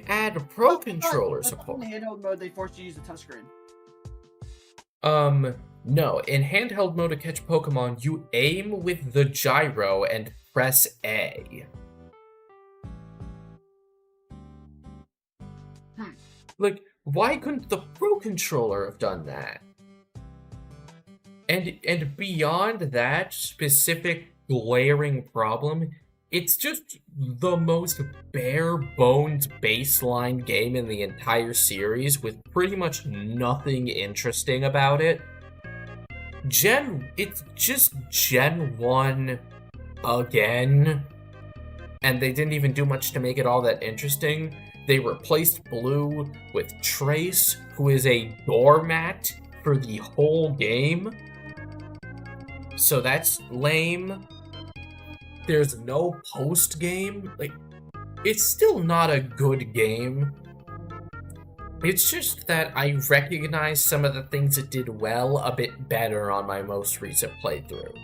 add Pro Controller support? In handheld mode, they force you to use the touchscreen. No. In handheld mode to catch Pokemon, you aim with the gyro and press A. Like, why couldn't the Pro Controller have done that? And beyond that specific glaring problem, it's just the most bare-bones baseline game in the entire series with pretty much nothing interesting about it. It's just Gen 1 again, and they didn't even do much to make it all that interesting. They replaced Blue with Trace, who is a doormat for the whole game. So that's lame. There's no post-game. Like, it's still not a good game. It's just that I recognize some of the things it did well a bit better on my most recent playthrough.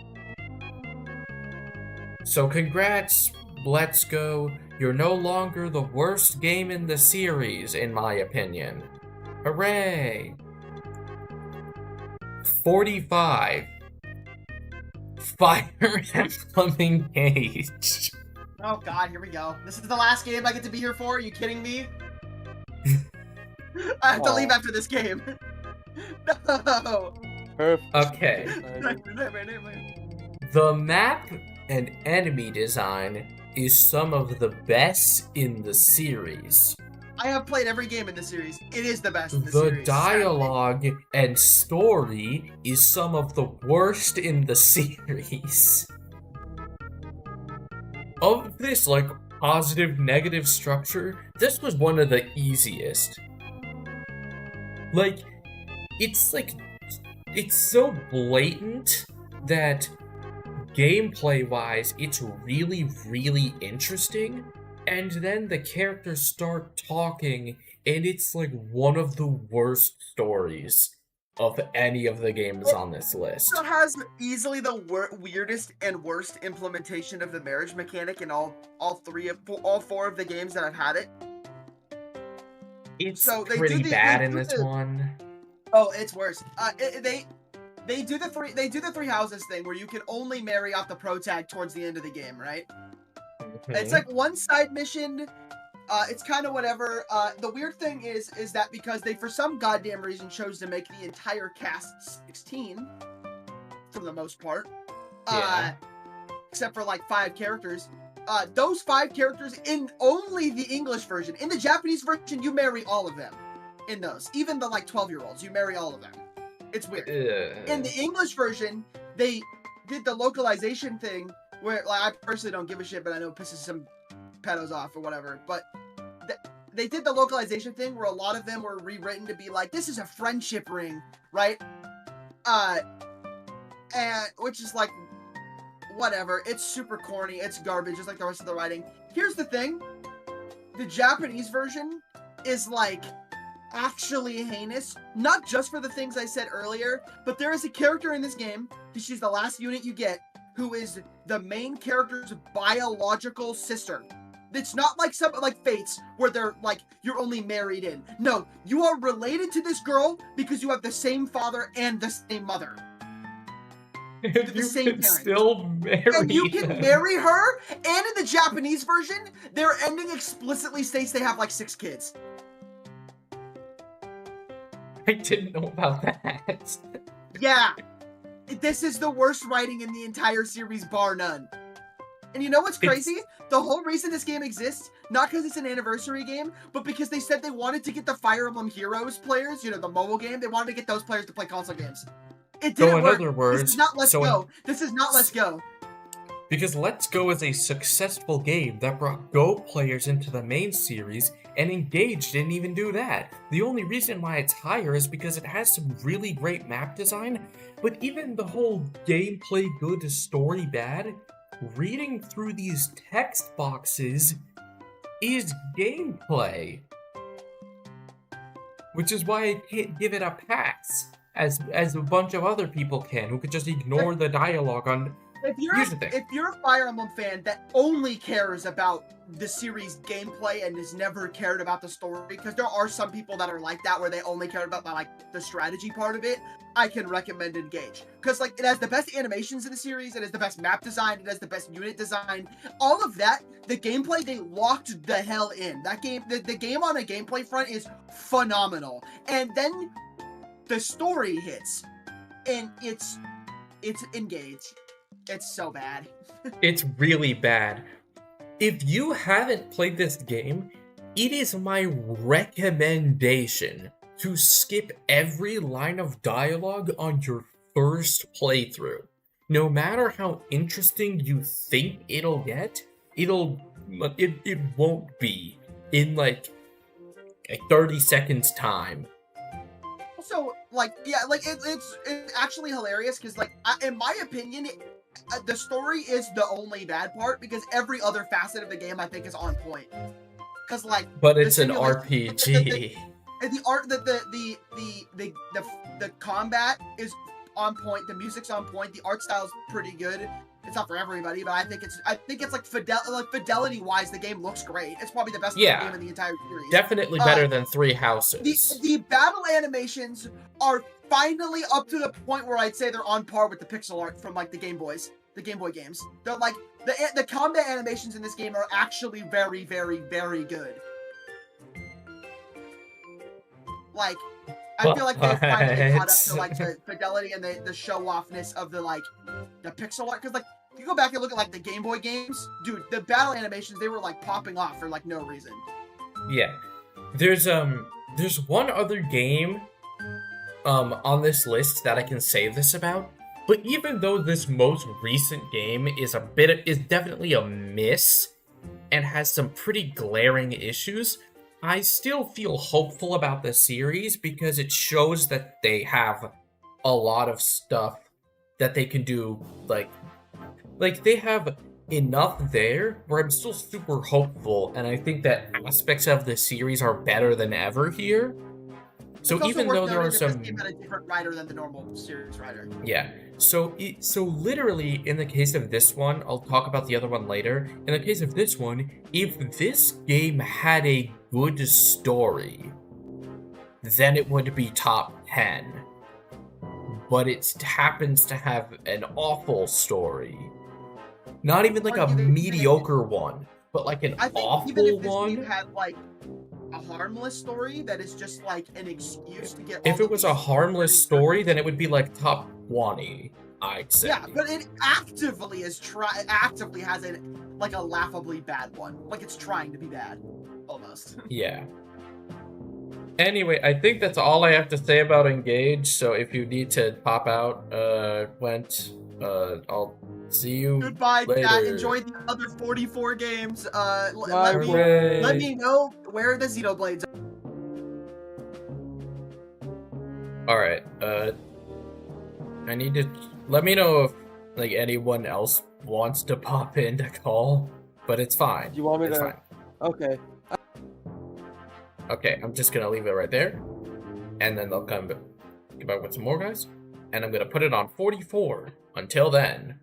So congrats, Let's Go. You're no longer the worst game in the series, in my opinion. Hooray! 45. Fire Emblem Engage. Oh god, here we go. This is the last game I get to be here for? Are you kidding me? I have to leave after this game. No! Perfect. Okay. The map and enemy design is some of the best in the series. I have played every game in the series. It is the best in the The series. dialogue and story is some of the worst in the series. Of this, like, positive, negative structure, this was one of the easiest. Like, it's so blatant that gameplay-wise, it's really, really interesting. And then the characters start talking, and it's like one of the worst stories of any of the games on this list. It has easily the weirdest and worst implementation of the marriage mechanic in all four of the games that I've had it. It's So they pretty do bad they in do this the- one. Oh, it's worse. They do the three houses thing where you can only marry off the pro tag towards the end of the game, right? It's like one side mission. It's kind of whatever. The weird thing is that because they, for some goddamn reason, chose to make the entire cast 16, for the most part, Yeah. except for like 5 characters. those 5 characters in only the English version. In the Japanese version, you marry all of them. In those, even the like 12-year-olds, you marry all of them. It's weird. In the English version, they did the localization thing where, like, I personally don't give a shit, but I know it pisses some pedos off or whatever. But they did the localization thing where a lot of them were rewritten to be like, this is a friendship ring, right? And which is like, whatever. It's super corny. It's garbage, just like the rest of the writing. Here's the thing: the Japanese version is like actually heinous, not just for the things I said earlier, but there is a character in this game, she's the last unit you get, who is the main character's biological sister. It's not like something like Fates, where they're like, you're only married in. No, you are related to this girl because you have the same father and the same mother. You The same can parents. still marry And you can them. marry her, and in the Japanese version, their ending explicitly states they have like 6 kids. I didn't know about that. Yeah. This is the worst writing in the entire series, bar none. And you know what's crazy? The whole reason this game exists, not because it's an anniversary game, but because they said they wanted to get the Fire Emblem Heroes players, you know, the mobile game, they wanted to get those players to play console games. It So didn't in work. other words, This is not Let's so Go. This is not Let's Go. Because Let's Go is a successful game that brought Go players into the main series, and Engage didn't even do that. The only reason why it's higher is because it has some really great map design, but even the whole gameplay good to story bad, reading through these text boxes is gameplay. Which is why I can't give it a pass, as a bunch of other people can, who could just ignore the dialogue on... Here's the thing. If you're a Fire Emblem fan that only cares about the series gameplay and has never cared about the story, because there are some people that are like that where they only care about like the strategy part of it, I can recommend Engage. Because like it has the best animations in the series, it has the best map design, it has the best unit design, all of that. The gameplay, they locked the hell in. That game, the game on a gameplay front is phenomenal. And then the story hits, and it's Engage. It's so bad. It's really bad. If you haven't played this game, it is my recommendation to skip every line of dialogue on your first playthrough. No matter how interesting you think it'll get, it won't be in like 30 seconds time. Also, like, yeah, like it's actually hilarious because, like, in my opinion, the story is the only bad part because every other facet of the game I think is on point. Because like, But it's an simulation- RPG. the art, the combat is on point. The music's on point. The art style's pretty good. It's not for everybody, but I think it's like fidelity wise, the game looks great. It's probably the best Yeah. game in the entire series. Definitely better than Three Houses. The battle animations are finally up to the point where I'd say they're on par with the pixel art from like the Game Boy games. They're like the combat animations in this game are actually very, very, very good. Like, I feel like they finally caught up to like the fidelity and the show offness of the pixel art. Because like, if you go back and look at like the Game Boy games, dude, the battle animations, they were like popping off for like no reason. Yeah. There's one other game on this list that I can say this about. But even though this most recent game is definitely a miss and has some pretty glaring issues, I still feel hopeful about the series because it shows that they have a lot of stuff that they can do. Like they have enough there where I'm still super hopeful, and I think that aspects of the series are better than ever here. So It's also even worth though there noting are that some, this game had a different writer than the normal series writer. yeah. So literally, in the case of this one, I'll talk about the other one later. In the case of this one, if this game had a good story, then it would be top 10. But it happens to have an awful story. Not even like a mediocre one, but like an I think awful even if this one. game had like a harmless story that is just like an excuse to get. If all it of was these a harmless pretty story, good- then it would be like top 20, I'd say. Yeah, but it actively has like a laughably bad one. Like it's trying to be bad, almost. Yeah. Anyway, I think that's all I have to say about Engage. So if you need to pop out, Went, I'll see you Goodbye, later. chat. Enjoy the other 44 games. Hooray. Let me know where the Xenoblades are. All right. I need to let me know if like anyone else wants to pop in to call, but it's fine. You want me It's to? fine. Okay. Okay, I'm just gonna leave it right there, and then they'll come back with some more guys, and I'm gonna put it on 44 until then.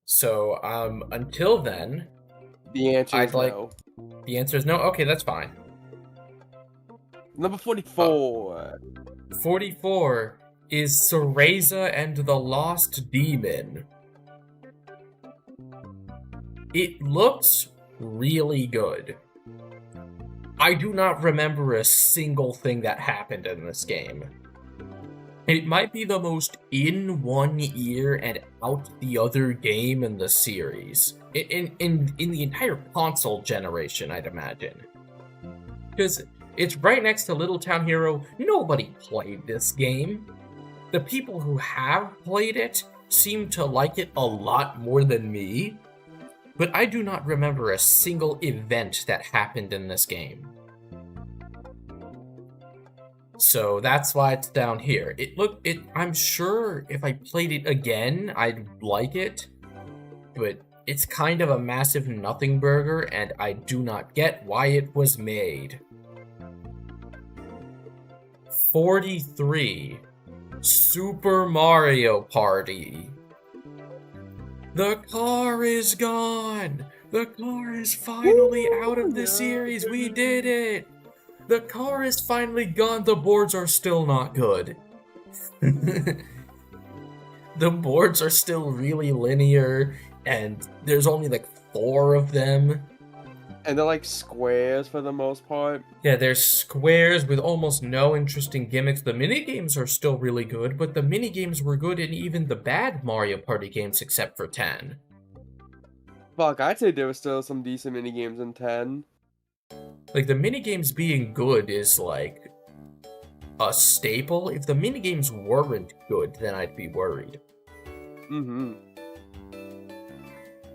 So, until then, The answer I'd is like- no. the answer is no. Okay, that's fine. Number 44. 44 is Cereza and the Lost Demon. It looks really good. I do not remember a single thing that happened in this game. It might be the most in one ear and out the other game in the series. In the entire console generation, I'd imagine. Because it's right next to Little Town Hero. Nobody played this game. The people who have played it seem to like it a lot more than me. But I do not remember a single event that happened in this game. So that's why it's down here. I'm sure if I played it again, I'd like it. But it's kind of a massive nothing burger, and I do not get why it was made. 43. Super Mario Party. The car is gone! The car is finally out of the series! We did it! The car is finally gone, the boards are still not good. The boards are still really linear, and there's only like 4 of them. And they're like squares for the most part. Yeah, there's squares with almost no interesting gimmicks. The minigames are still really good, but the minigames were good in even the bad Mario Party games except for 10. Fuck, I'd say there were still some decent minigames in 10. Like, the minigames being good is, like, a staple. If the minigames weren't good, then I'd be worried. Mm-hmm.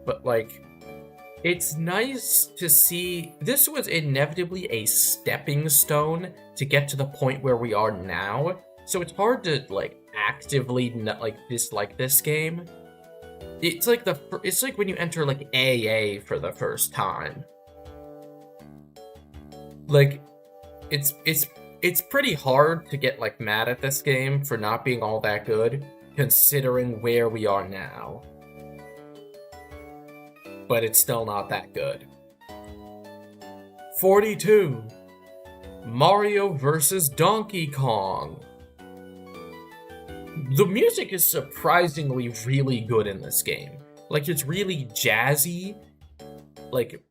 But, like, it's nice to see. This was inevitably a stepping stone to get to the point where we are now. So it's hard to, like, actively, dislike this game. It's like it's like when you enter, like, AA for the first time. Like, it's pretty hard to get, like, mad at this game for not being all that good, considering where we are now. But it's still not that good. 42. Mario vs. Donkey Kong. The music is surprisingly really good in this game. Like, it's really jazzy. Like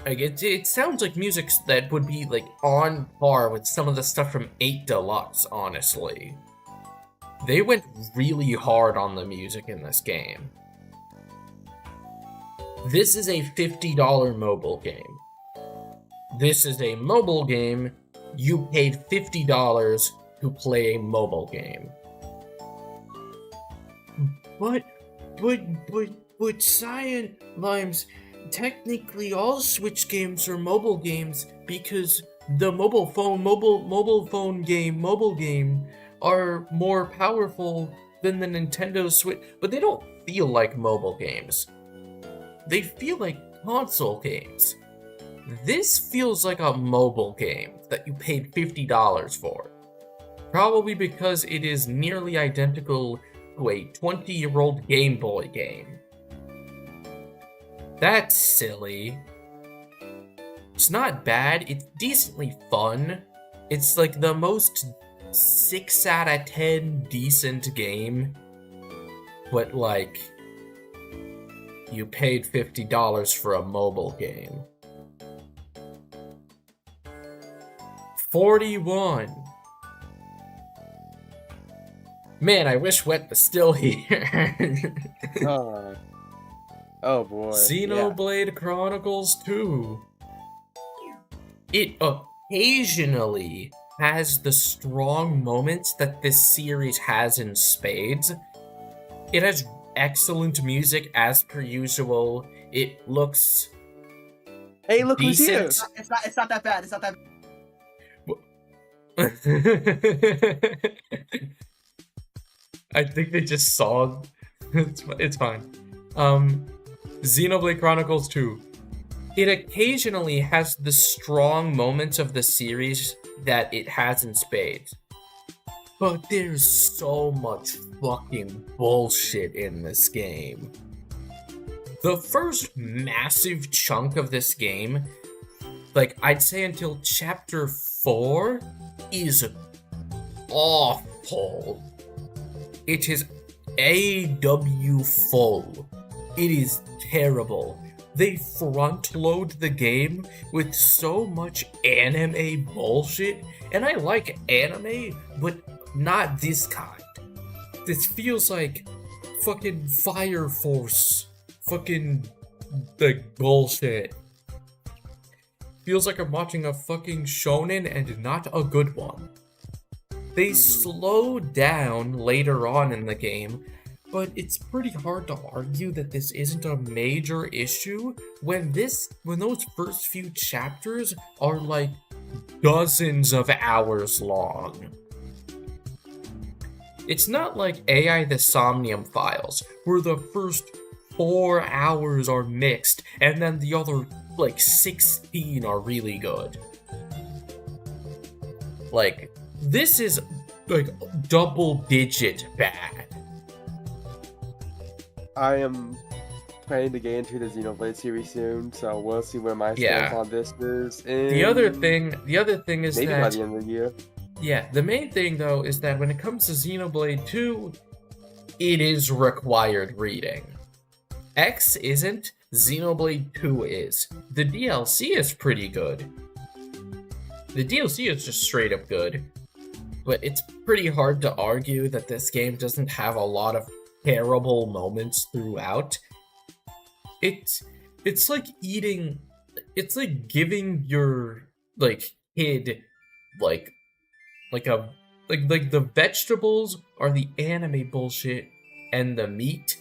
it sounds like music that would be, like, on par with some of the stuff from 8 Deluxe, honestly. They went really hard on the music in this game. This is a $50 mobile game. This is a mobile game. You paid $50 to play a mobile game. But Cyan Limes, technically all Switch games are mobile games because the mobile game are more powerful than the Nintendo Switch, but they don't feel like mobile games. They feel like console games. This feels like a mobile game that you paid $50 for. Probably because it is nearly identical to a 20-year-old Game Boy game. That's silly. It's not bad, it's decently fun. It's like the most 6 out of 10 decent game. But, like, you paid $50 for a mobile game. 41. Man, I wish Wet was still here. Oh boy. Yeah. Xenoblade Chronicles 2. It occasionally has the strong moments that this series has in spades. It has excellent music as per usual. It looks Hey, look who's here! decent. It's not that bad. It's not that. I think they just saw. It's fine. Xenoblade Chronicles 2. It occasionally has the strong moments of the series that it has in spades. But there's so much fucking bullshit in this game. The first massive chunk of this game, like I'd say until chapter 4, is awful. It is AW full. It is terrible. They front load the game with so much anime bullshit, and I like anime, but not this kind. This feels like fucking Fire Force, fucking like bullshit. Feels like I'm watching a fucking shonen and not a good one. They slow down later on in the game, but it's pretty hard to argue that this isn't a major issue when those first few chapters are like dozens of hours long. It's not like AI the Somnium Files, where the first 4 hours are mixed and then the other like 16 are really good. Like, this is like double digit bad. I am planning to get into the Xenoblade series soon, so we'll see where my stance on this is. The other thing is maybe that by the end of the year. yeah, the main thing though is that when it comes to Xenoblade 2, it is required reading. X isn't, Xenoblade 2 is. The DLC is pretty good. The DLC is just straight up good. But it's pretty hard to argue that this game doesn't have a lot of terrible moments throughout. It's like giving your like kid like the vegetables are the anime bullshit and the meat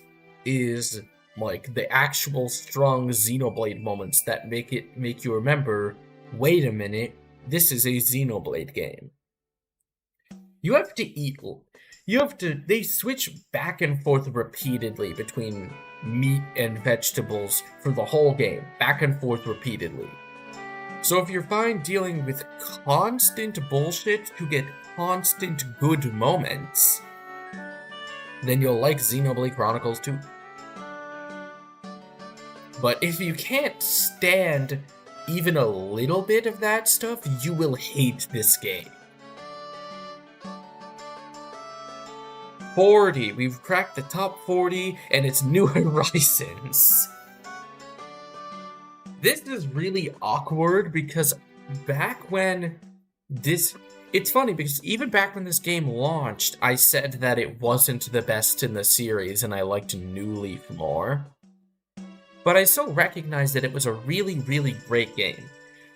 is like the actual strong Xenoblade moments that make you remember, wait a minute, this is a Xenoblade game. You have to eat. They switch back and forth repeatedly between meat and vegetables for the whole game, back and forth repeatedly. So if you're fine dealing with constant bullshit to get constant good moments, then you'll like Xenoblade Chronicles 2. But if you can't stand even a little bit of that stuff, you will hate this game. 40. We've cracked the top 40, and it's New Horizons. This is really awkward because back when this... It's funny because even back when this game launched, I said that it wasn't the best in the series and I liked New Leaf more. But I still recognize that it was a really, really great game.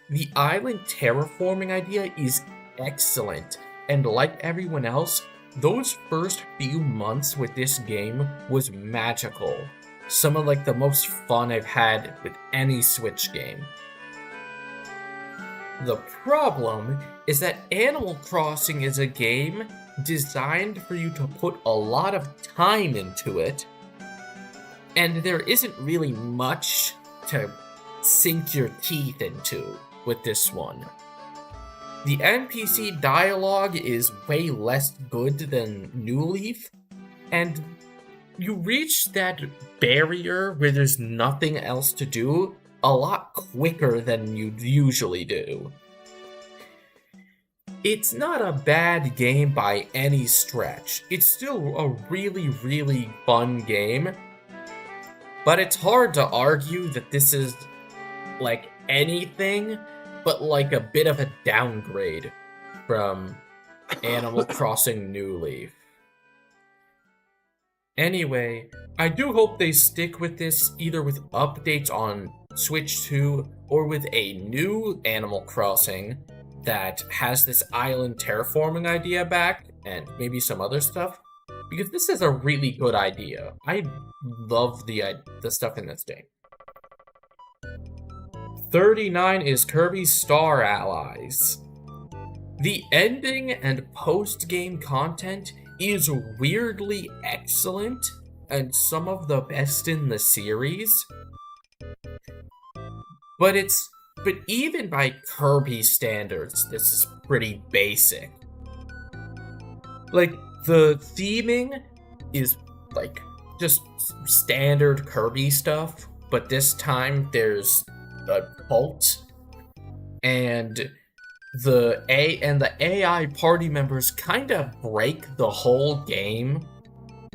The island terraforming idea is excellent, and like everyone else, those first few months with this game was magical. Some of like the most fun I've had with any Switch game. The problem is that Animal Crossing is a game designed for you to put a lot of time into it, and there isn't really much to sink your teeth into with this one. The NPC dialogue is way less good than New Leaf, and you reach that barrier where there's nothing else to do a lot quicker than you usually do. It's not a bad game by any stretch. It's still a really, really fun game, but it's hard to argue that this is like anything but like a bit of a downgrade from Animal Crossing New Leaf. Anyway, I do hope they stick with this either with updates on Switch 2 or with a new Animal Crossing that has this island terraforming idea back and maybe some other stuff. Because this is a really good idea. I love the stuff in this game. 39 is Kirby Star Allies. The ending and post-game content is weirdly excellent and some of the best in the series. But even by Kirby standards, this is pretty basic. Like, the theming is like just standard Kirby stuff, but this time there's a cult and the AI party members kind of break the whole game,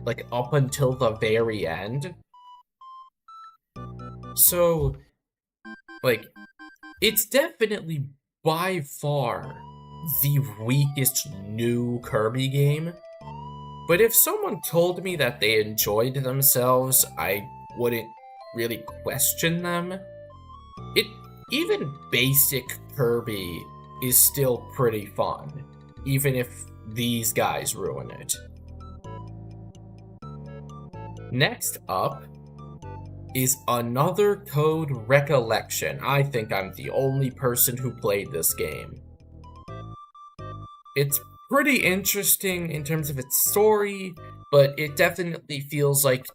like up until the very end. So, like, it's definitely by far the weakest new Kirby game. But if someone told me that they enjoyed themselves, I wouldn't really question them. Even basic Kirby is still pretty fun, even if these guys ruin it. Next up is Another Code Recollection. I think I'm the only person who played this game. It's pretty interesting in terms of its story, but it definitely feels like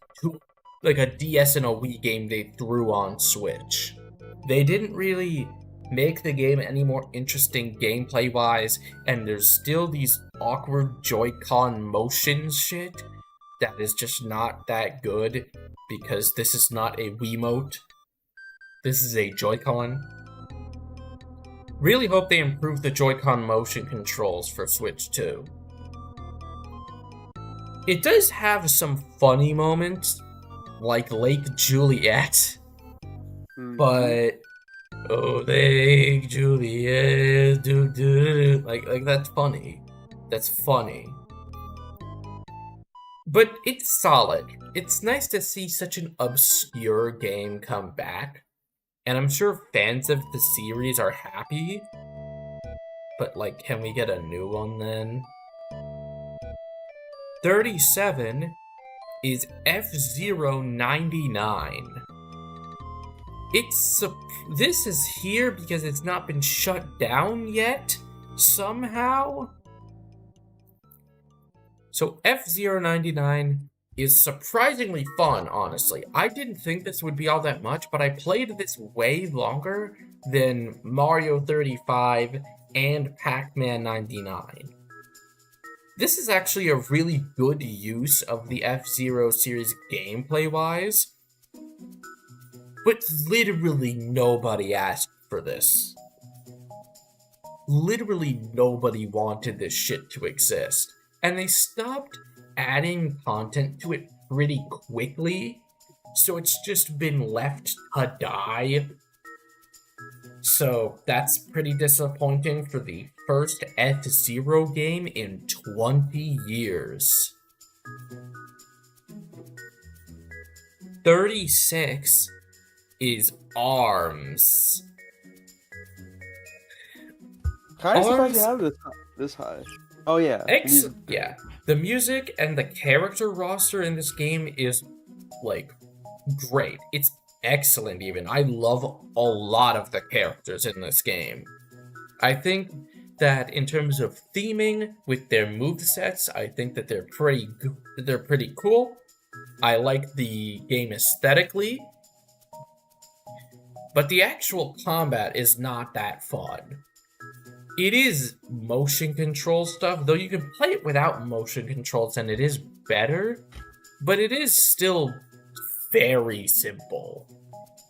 a DS and a Wii game they threw on Switch. They didn't really make the game any more interesting gameplay-wise, and there's still these awkward Joy-Con motion shit that is just not that good, because this is not a Wiimote. This is a Joy-Con. Really hope they improve the Joy-Con motion controls for Switch 2. It does have some funny moments, like Lake Juliet, but oh, Lake Juliet, like that's funny. That's funny. But it's solid. It's nice to see such an obscure game come back. And I'm sure fans of the series are happy. But, like, can we get a new one then? 37 is F-Zero 99. This is here because it's not been shut down yet, somehow. So F-Zero 99 is surprisingly fun, honestly. I didn't think this would be all that much, but I played this way longer than Mario 35 and Pac-Man 99. This is actually a really good use of the F-Zero series gameplay-wise, but literally nobody asked for this. Literally nobody wanted this shit to exist, and they stopped adding content to it pretty quickly, so it's just been left to die. So that's pretty disappointing for the first F-Zero game in 20 years. 36 is ARMS. Kind of surprised you have this high. Oh yeah. Yeah. The music and the character roster in this game is, like, great. It's excellent even. I love a lot of the characters in this game. I think that in terms of theming with their movesets, I think that they're pretty cool. I like the game aesthetically. But the actual combat is not that fun. It is motion control stuff, though you can play it without motion controls and it is better, but it is still very simple.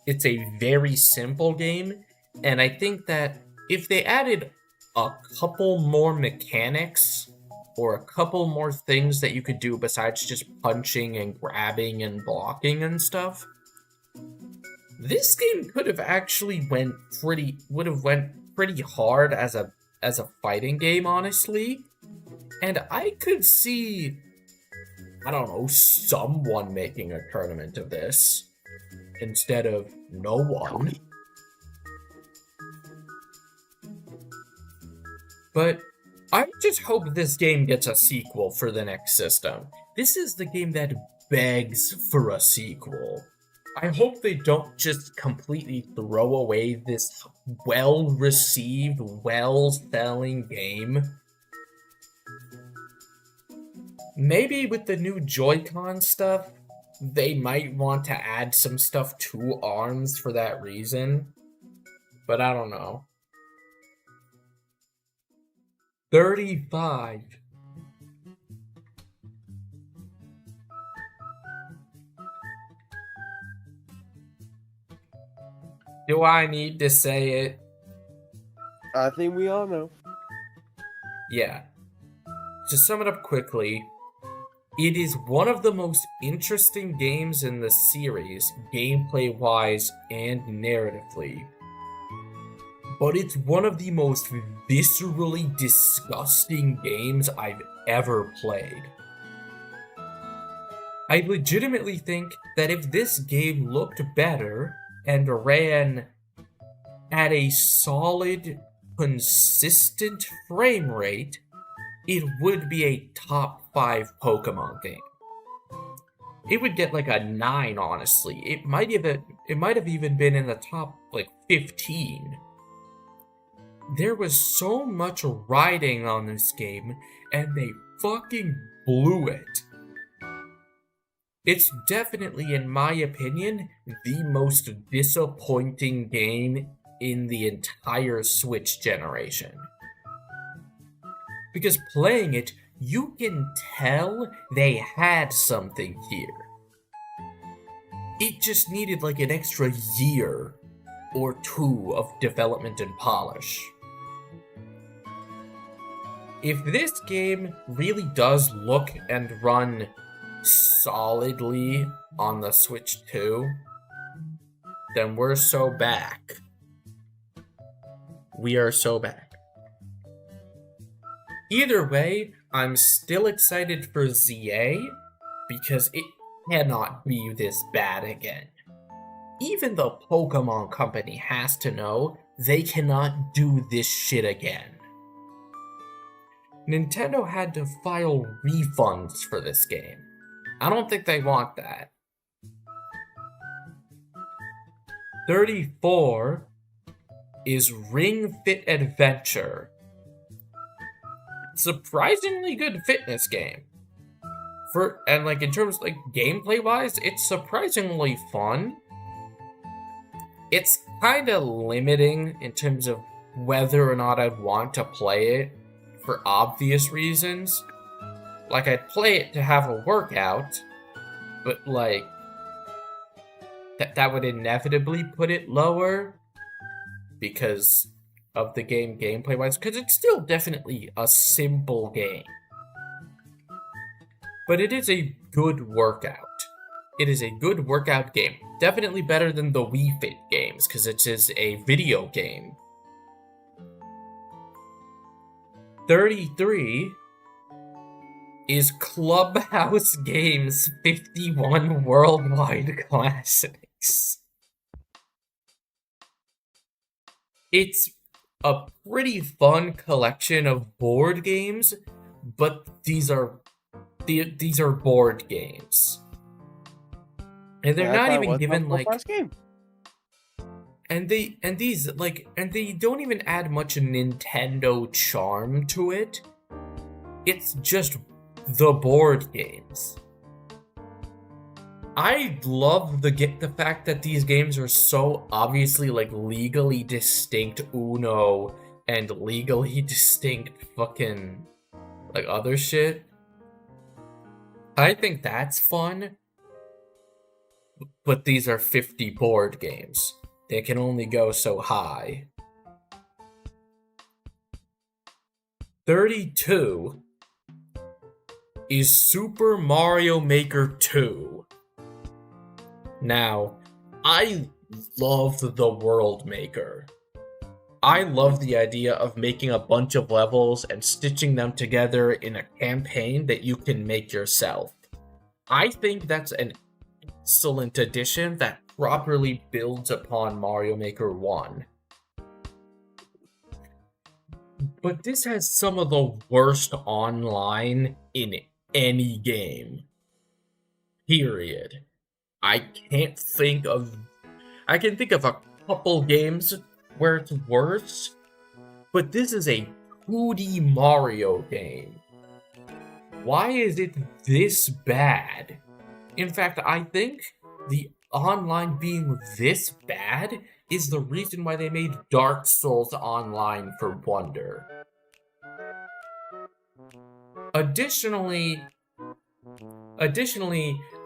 It's a very simple game, and I think that if they added a couple more mechanics or a couple more things that you could do besides just punching and grabbing and blocking and stuff, this game could have actually went pretty hard as a fighting game, honestly. And I could see I don't know, someone making a tournament of this instead of no one. But I just hope this game gets a sequel for the next system. This is the game that begs for a sequel. I hope they don't just completely throw away this well-received, well-selling game. Maybe with the new Joy-Con stuff, they might want to add some stuff to ARMS for that reason. But I don't know. 35. Do I need to say it? I think we all know. Yeah. To sum it up quickly, it is one of the most interesting games in the series, gameplay-wise and narratively. But it's one of the most viscerally disgusting games I've ever played. I legitimately think that if this game looked better and ran at a solid, consistent frame rate, it would be a top 5 Pokemon game. It would get like a 9, honestly. It might have even been in the top like 15. There was so much riding on this game, and they fucking blew it. It's definitely, in my opinion, the most disappointing game in the entire Switch generation. Because playing it, you can tell they had something here. It just needed like an extra year or 2 of development and polish. If this game really does look and run solidly on the Switch 2, then we're so back. We are so back. Either way, I'm still excited for ZA because it cannot be this bad again. Even the Pokemon Company has to know they cannot do this shit again. Nintendo had to file refunds for this game. I don't think they want that. 34 is Ring Fit Adventure. Surprisingly good fitness game. In terms like gameplay wise, it's surprisingly fun. It's kind of limiting in terms of whether or not I'd want to play it for obvious reasons. Like, I'd play it to have a workout, but like that would inevitably put it lower because of the game gameplay wise, because it's still definitely a simple game. But it is a good workout. It is a good workout game. Definitely better than the Wii Fit games, because it is a video game. 33 is Clubhouse Games 51 Worldwide Classics. It's a pretty fun collection of board games, but these are board games. And they're not even given like game. And they don't even add much Nintendo charm to it. It's just the board games. I love the fact that these games are so obviously like legally distinct Uno and legally distinct fucking like other shit. I think that's fun. But these are 50 board games. They can only go so high. 32 is Super Mario Maker 2. Now, I love the World Maker. I love the idea of making a bunch of levels and stitching them together in a campaign that you can make yourself. I think that's an excellent addition that properly builds upon Mario Maker 1. But this has some of the worst online in any game. Period. I can think of a couple games where it's worse, but this is a 2D Mario game. Why is it this bad? In fact, I think the online being this bad is the reason why they made Dark Souls Online for Wonder. Additionally,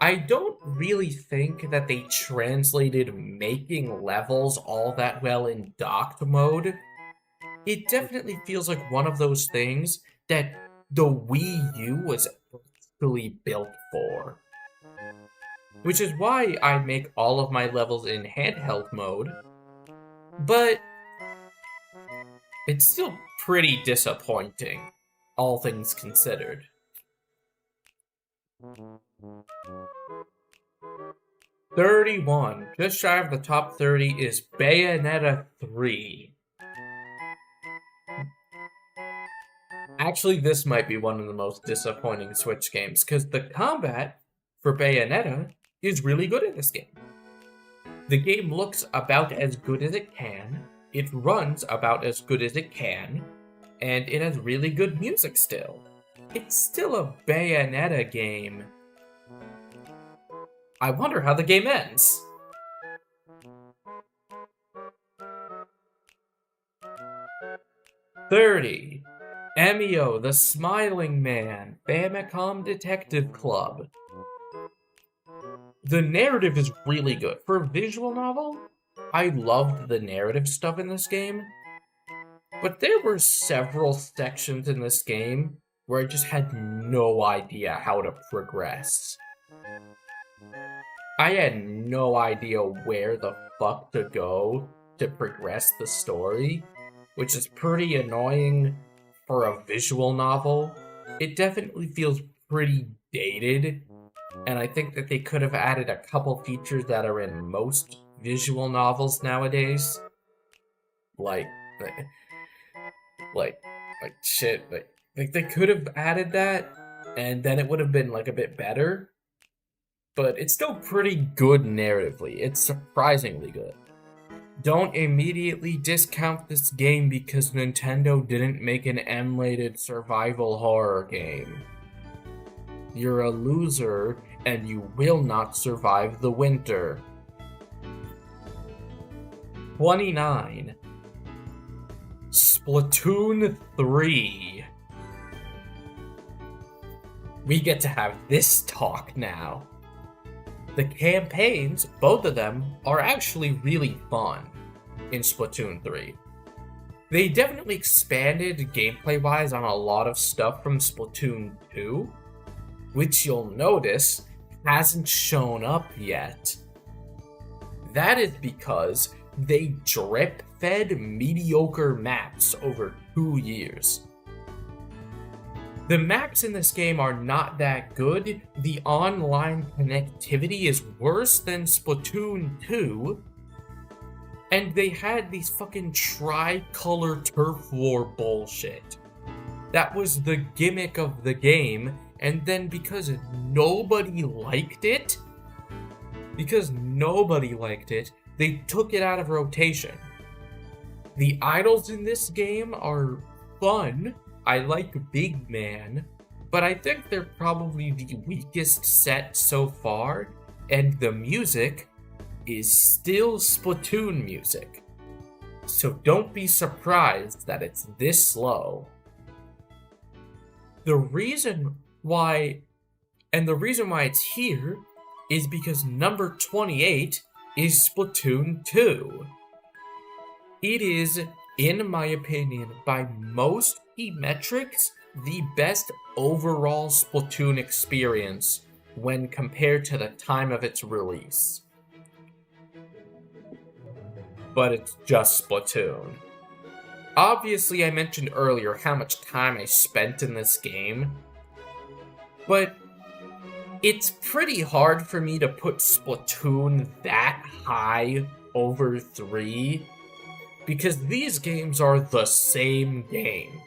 I don't really think that they translated making levels all that well in docked mode. It definitely feels like one of those things that the Wii U was actually built for. Which is why I make all of my levels in handheld mode, but it's still pretty disappointing, all things considered. 31, just shy of the top 30, is Bayonetta 3. Actually, this might be one of the most disappointing Switch games, because the combat for Bayonetta is really good in this game. The game looks about as good as it can, it runs about as good as it can, and it has really good music still. It's still a Bayonetta game. I wonder how the game ends. "30. Emio, the Smiling Man, Famicom Detective Club." The narrative is really good. For a visual novel, I loved the narrative stuff in this game, but there were several sections in this game where I just had no idea how to progress. I had no idea where the fuck to go to progress the story, which is pretty annoying for a visual novel. It definitely feels pretty dated, and I think that they could have added a couple features that are in most visual novels nowadays. Like they could have added that, and then it would have been like a bit better. But it's still pretty good narratively. It's surprisingly good. Don't immediately discount this game because Nintendo didn't make an M-rated survival horror game. You're a loser, and you will not survive the winter. 29. Splatoon 3. We get to have this talk now. The campaigns, both of them, are actually really fun in Splatoon 3. They definitely expanded gameplay-wise on a lot of stuff from Splatoon 2, which you'll notice hasn't shown up yet. That is because they drip-fed mediocre maps over 2 years. The maps in this game are not that good. The online connectivity is worse than Splatoon 2. And they had these fucking tri-color turf war bullshit. That was the gimmick of the game, and then because nobody liked it, they took it out of rotation. The idols in this game are fun. I like Big Man, but I think they're probably the weakest set so far, and the music is still Splatoon music. So don't be surprised that it's this slow. The reason why it's here is because number 28 is Splatoon 2. It is, in my opinion, by most key metrics, the best overall Splatoon experience when compared to the time of its release. But it's just Splatoon. Obviously, I mentioned earlier how much time I spent in this game, but It's pretty hard for me to put Splatoon that high over 3 because these games are the same game.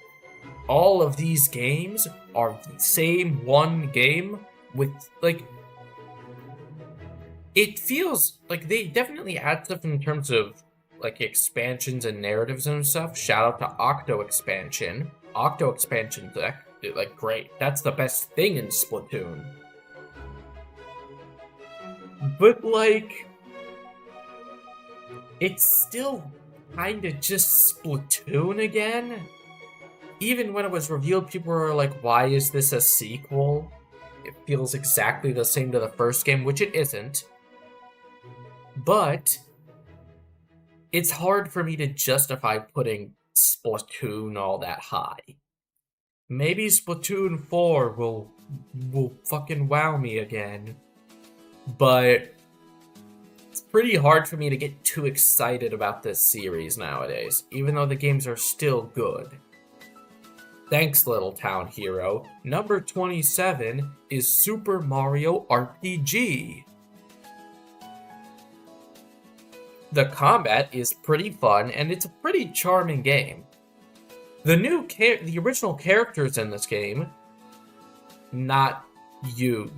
All of these games are the same one game with, like, it feels like they definitely add stuff in terms of, like, expansions and narratives and stuff. Shout out to Octo Expansion. Octo Expansion's, like, great. That's the best thing in Splatoon. But, like, it's still kinda just Splatoon again. Even when it was revealed, people were like, why is this a sequel? It feels exactly the same to the first game, which it isn't. But it's hard for me to justify putting Splatoon all that high. Maybe Splatoon 4 will fucking wow me again. But it's pretty hard for me to get too excited about this series nowadays, even though the games are still good. Thanks, Little Town Hero. Number 27 is Super Mario RPG. The combat is pretty fun, and it's a pretty charming game. The original characters in this game, not you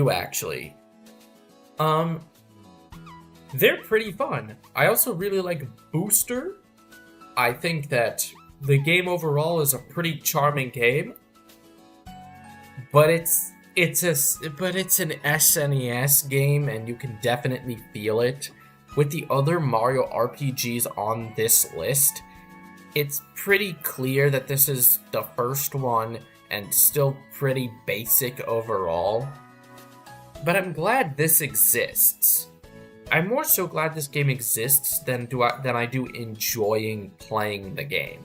actually, they're pretty fun. I also really like Booster. I think that the game overall is a pretty charming game, but it's an SNES game, and you can definitely feel it. With the other Mario RPGs on this list, it's pretty clear that this is the first one and still pretty basic overall. But I'm glad this exists. I'm more so glad this game exists than I do enjoying playing the game.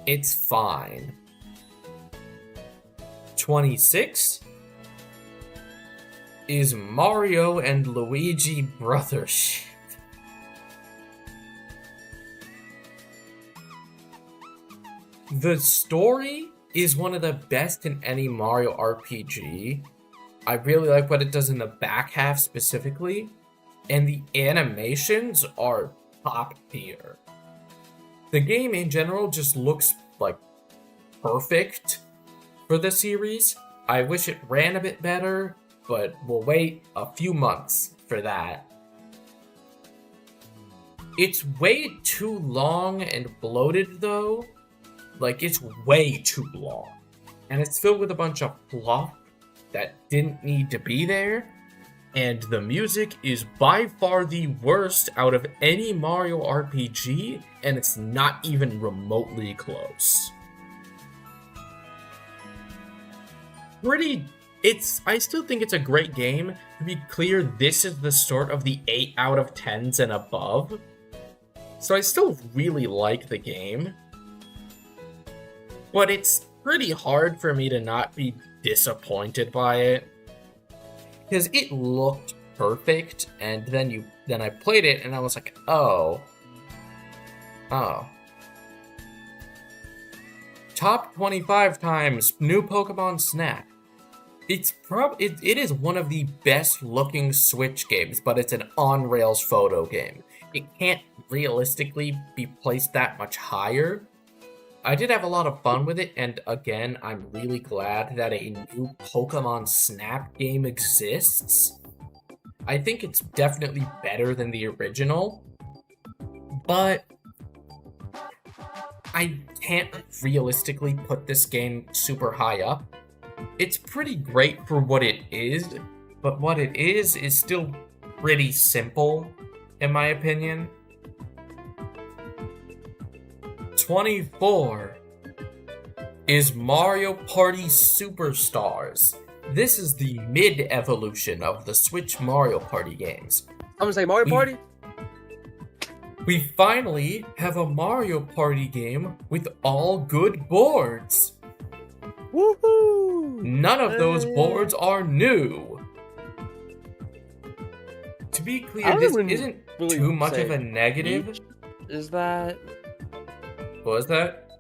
It's fine. 26 is Mario and Luigi Brothership. The story is one of the best in any Mario RPG. I really like what it does in the back half specifically, and the animations are top tier. The game in general just looks like perfect for the series. I wish it ran a bit better, but we'll wait a few months for that. It's way too long and bloated though. Like, it's way too long. And it's filled with a bunch of fluff that didn't need to be there. And the music is by far the worst out of any Mario RPG, and it's not even remotely close. I still think it's a great game. To be clear, this is the sort of the 8 out of 10s and above. So I still really like the game. But it's pretty hard for me to not be disappointed by it. Because it looked perfect, and then I played it and I was like, oh. Top 25 times new Pokemon Snap. It is one of the best looking Switch games, but it's an on-rails photo game. It can't realistically be placed that much higher. I did have a lot of fun with it, and again, I'm really glad that a new Pokemon Snap game exists. I think it's definitely better than the original, but I can't realistically put this game super high up. It's pretty great for what it is, but what it is still pretty simple, in my opinion. 24 is Mario Party Superstars. This is the mid-evolution of the Switch Mario Party games. I'm gonna say Mario Party? We finally have a Mario Party game with all good boards. Woohoo! None of those boards are new. To be clear, this isn't really too much say of a negative. Peach? Is that... What was that?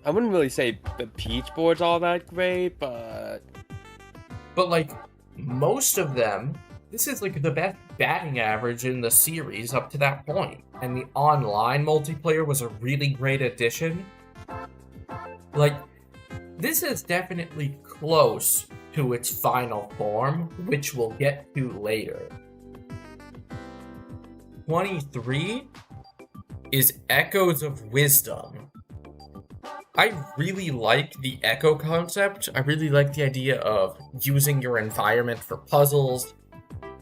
I wouldn't really say the Peach board's all that great, but... But like most of them, this is like the best batting average in the series up to that point. And the online multiplayer was a really great addition. Like, this is definitely close to its final form, which we'll get to later. 23 is Echoes of Wisdom. I really like the Echo concept. I really like the idea of using your environment for puzzles.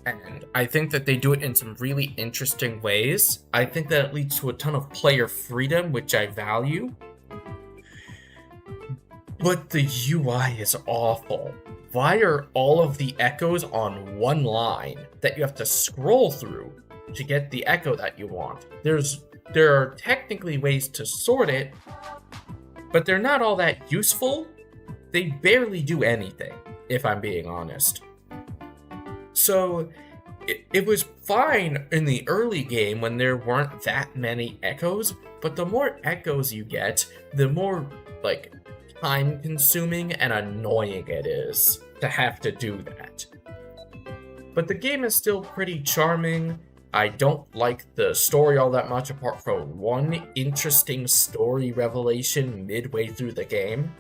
And I think that they do it in some really interesting ways. I think that it leads to a ton of player freedom, which I value. But the UI is awful. Why are all of the echoes on one line that you have to scroll through to get the echo that you want? There are technically ways to sort it, but they're not all that useful. They barely do anything, if I'm being honest. So, it was fine in the early game when there weren't that many echoes, but the more echoes you get, the more, like, time-consuming and annoying it is to have to do that. But the game is still pretty charming. I don't like the story all that much, apart from one interesting story revelation midway through the game.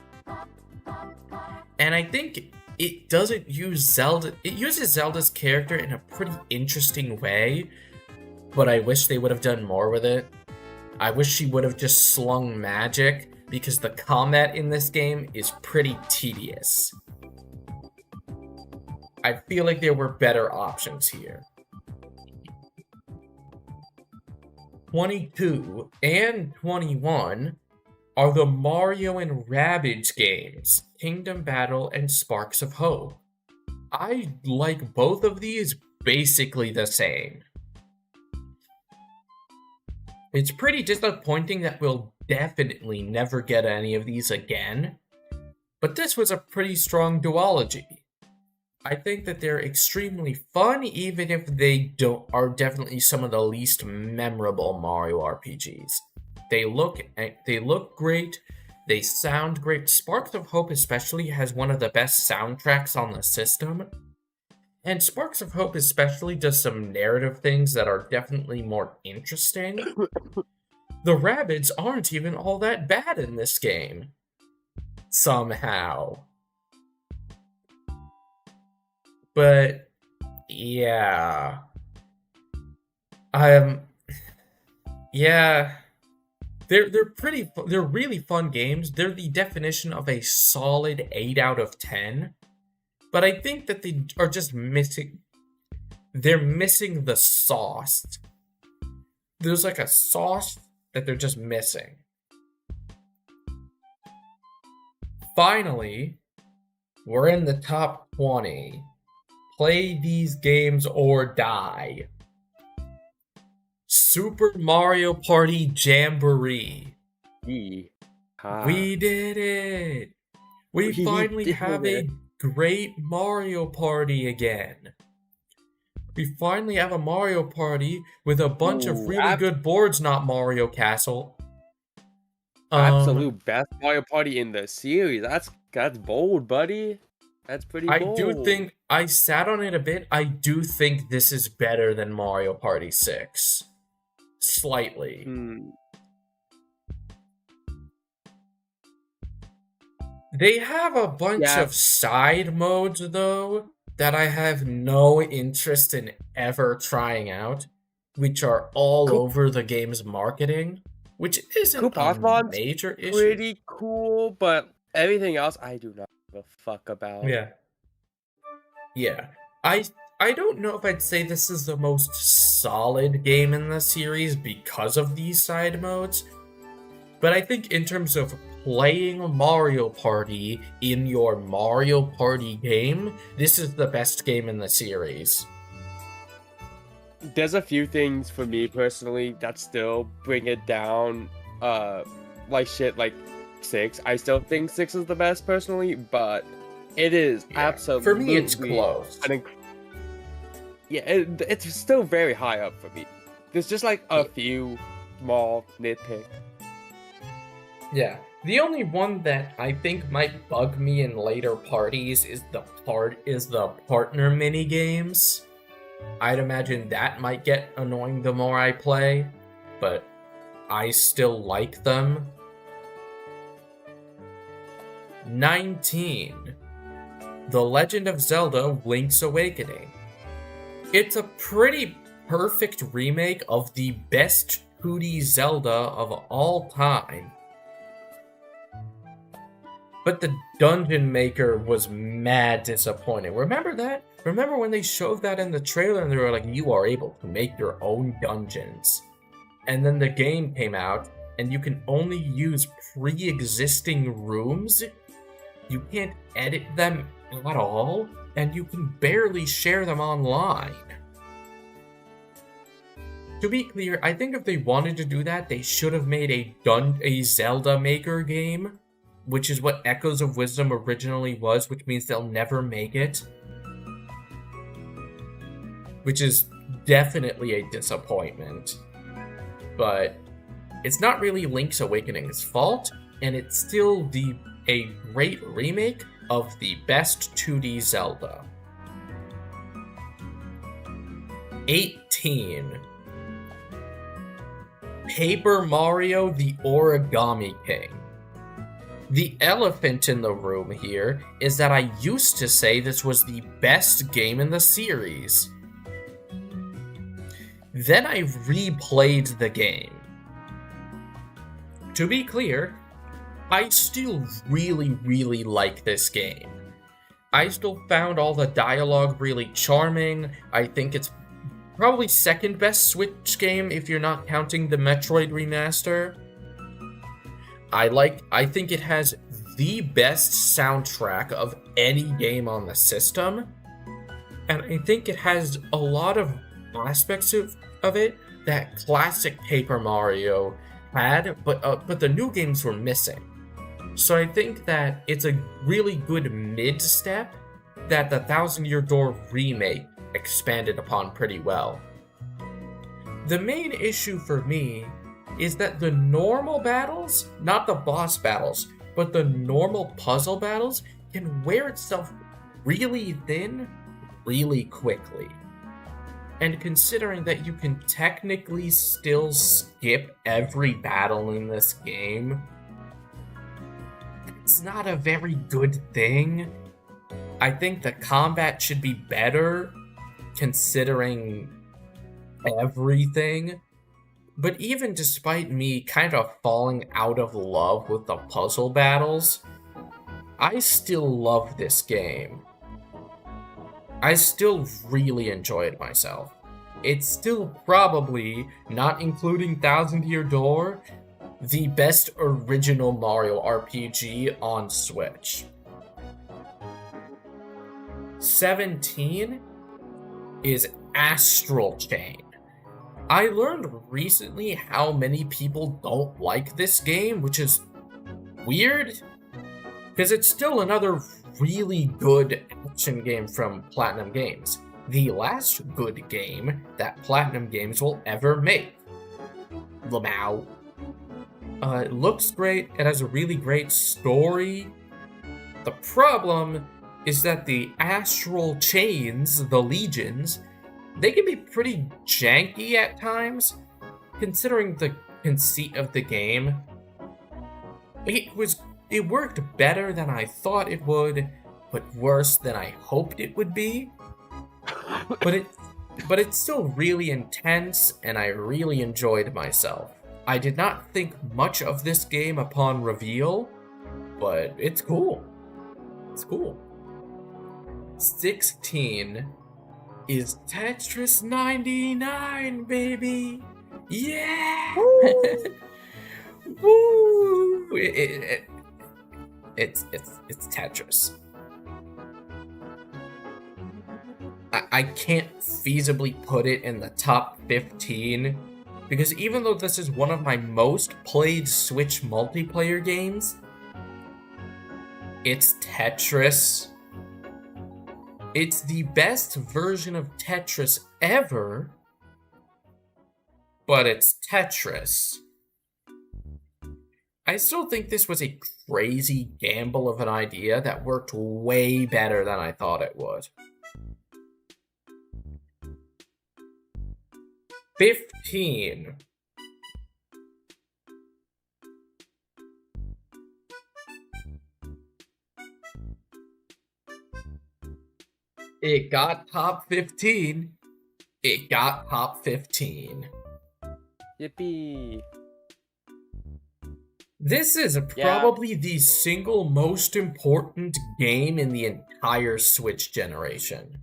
And I think it doesn't use Zelda. It uses Zelda's character in a pretty interesting way, but I wish they would have done more with it. I wish she would have just slung magic, because the combat in this game is pretty tedious. I feel like there were better options here. 22 and 21 are the Mario and Rabbids games, Kingdom Battle and Sparks of Hope. I like both of these basically the same. It's pretty disappointing that we'll definitely never get any of these again, but this was a pretty strong duology. I think that they're extremely fun, even if they are definitely some of the least memorable Mario RPGs. They look great, they sound great. Sparks of Hope especially has one of the best soundtracks on the system, and Sparks of Hope especially does some narrative things that are definitely more interesting. The Rabbids aren't even all that bad in this game. Somehow. But, yeah. Yeah. They're really fun games. They're the definition of a solid 8 out of 10. But I think that they are just missing the sauce. There's like a sauce that they're just missing. Finally, we're in the top 20. Play these games or die. Super Mario Party Jamboree. We did it! We finally have a great Mario Party again. We finally have a Mario Party with a bunch of really good boards, not Mario Castle. Absolute best Mario Party in the series. That's bold, buddy. That's pretty bold. I do think, I sat on it a bit, I do think this is better than Mario Party 6. Slightly. They have a bunch of side modes, though, that I have no interest in ever trying out, which are all over the game's marketing, which isn't a major issue. Pretty cool, but everything else I do not give a fuck about. Yeah. I don't know if I'd say this is the most solid game in the series because of these side modes, but I think in terms of playing Mario Party in your Mario Party game, this is the best game in the series. There's a few things for me personally that still bring it down, like 6. I still think 6 is the best personally, but it is absolutely... For me, it's close. It's still very high up for me. There's just like a few small nitpicks. Yeah. The only one that I think might bug me in later parties is the partner mini games. I'd imagine that might get annoying the more I play, but I still like them. 19. The Legend of Zelda: Link's Awakening. It's a pretty perfect remake of the best 2D Zelda of all time. But the Dungeon Maker was mad disappointing. Remember that? Remember when they showed that in the trailer and they were like, you are able to make your own dungeons. And then the game came out and you can only use pre-existing rooms. You can't edit them at all, and you can barely share them online. To be clear, I think if they wanted to do that, they should have made a Zelda Maker game, which is what Echoes of Wisdom originally was, which means they'll never make it. Which is definitely a disappointment. But it's not really Link's Awakening's fault, and it's still a great remake of the best 2D Zelda. 18. Paper Mario: The Origami King. The elephant in the room here is that I used to say this was the best game in the series. Then I replayed the game. To be clear, I still really like this game. I still found all the dialogue really charming. I think it's probably second best Switch game if you're not counting the Metroid remaster. I think it has the best soundtrack of any game on the system. And I think it has a lot of aspects of it that classic Paper Mario had, but the new games were missing. So I think that it's a really good mid-step that the Thousand Year Door remake expanded upon pretty well. The main issue for me is that the normal battles, not the boss battles, but the normal puzzle battles can wear itself really thin really quickly. And considering that you can technically still skip every battle in this game, it's not a very good thing. I think the combat should be better, considering everything. But even despite me kind of falling out of love with the puzzle battles, I still love this game. I still really enjoyed myself. It's still probably, not including Thousand Year Door, the best original Mario RPG on Switch. 17 is Astral Chain. I learned recently how many people don't like this game, which is weird, because it's still another really good action game from Platinum Games. The last good game that Platinum Games will ever make. Lamau. It looks great, it has a really great story. The problem is that the Astral Chains, the Legions, they can be pretty janky at times, considering the conceit of the game. It worked better than I thought it would, but worse than I hoped it would be. But it's still really intense, and I really enjoyed myself. I did not think much of this game upon reveal, but it's cool. It's cool. 16 is Tetris 99, baby! Yeah! Woo! It's Tetris. I can't feasibly put it in the top 15, because even though this is one of my most played Switch multiplayer games, it's Tetris. It's the best version of Tetris ever, but it's Tetris. I still think this was a crazy gamble of an idea that worked way better than I thought it would. 15. It got top 15. It got top 15. Yippee. This is probably the single most important game in the entire Switch generation.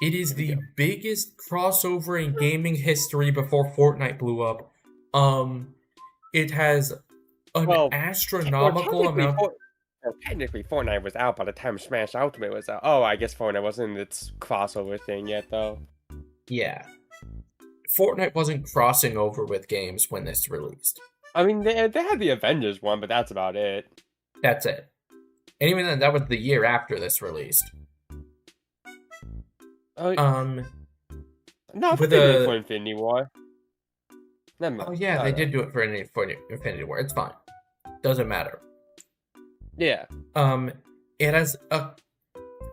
It is the biggest crossover in gaming history before Fortnite blew up. It has an astronomical amount. Technically, Fortnite was out by the time Smash Ultimate was out. Oh, I guess Fortnite wasn't in its crossover thing yet, though. Yeah. Fortnite wasn't crossing over with games when this released. I mean, they had the Avengers one, but that's about it. That's it. And even then, that was the year after this released. No, with they did it for Infinity War. Oh yeah, they did do it for Infinity War. It's fine. Doesn't matter. Yeah. It has a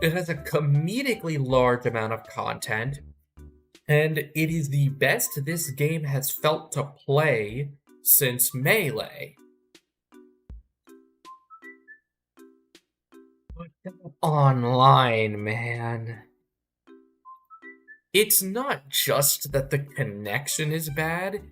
comedically large amount of content, and it is the best this game has felt to play since Melee. Online, man. It's not just that the connection is bad.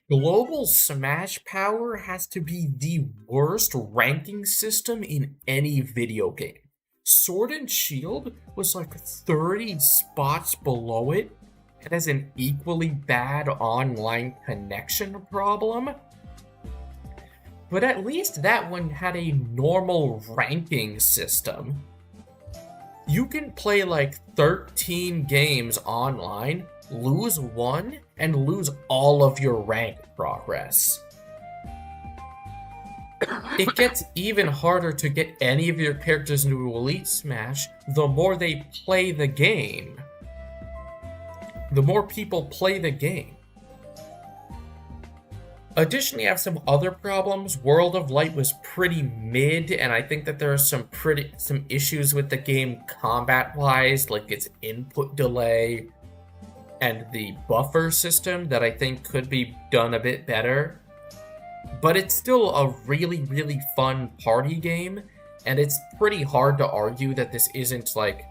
Global Smash Power has to be the worst ranking system in any video game. Sword and Shield was like 30 spots below it. It has an equally bad online connection problem. But at least that one had a normal ranking system. You can play like 13 games online, lose one, and lose all of your rank progress. It gets even harder to get any of your characters into Elite Smash the more they play the game. The more people play the game. Additionally, I have some other problems. World of Light was pretty mid, and I think that there are some issues with the game combat-wise, like its input delay and the buffer system that I think could be done a bit better. But it's still a really, really fun party game, and it's pretty hard to argue that this isn't like...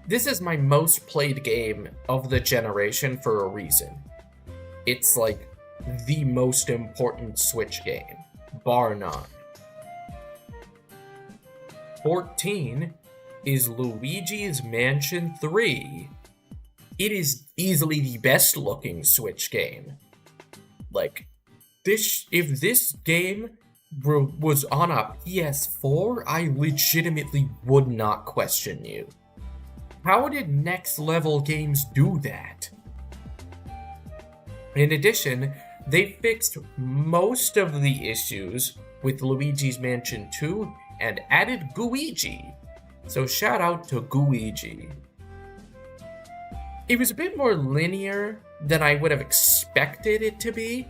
This is my most played game of the generation for a reason. It's like the most important Switch game, bar none. 14 is Luigi's Mansion 3. It is easily the best looking Switch game. Like, if this game was on a PS4, I legitimately would not question you. How did Next Level Games do that? In addition, they fixed most of the issues with Luigi's Mansion 2 and added Gooigi. So shout out to Gooigi. It was a bit more linear than I would have expected it to be,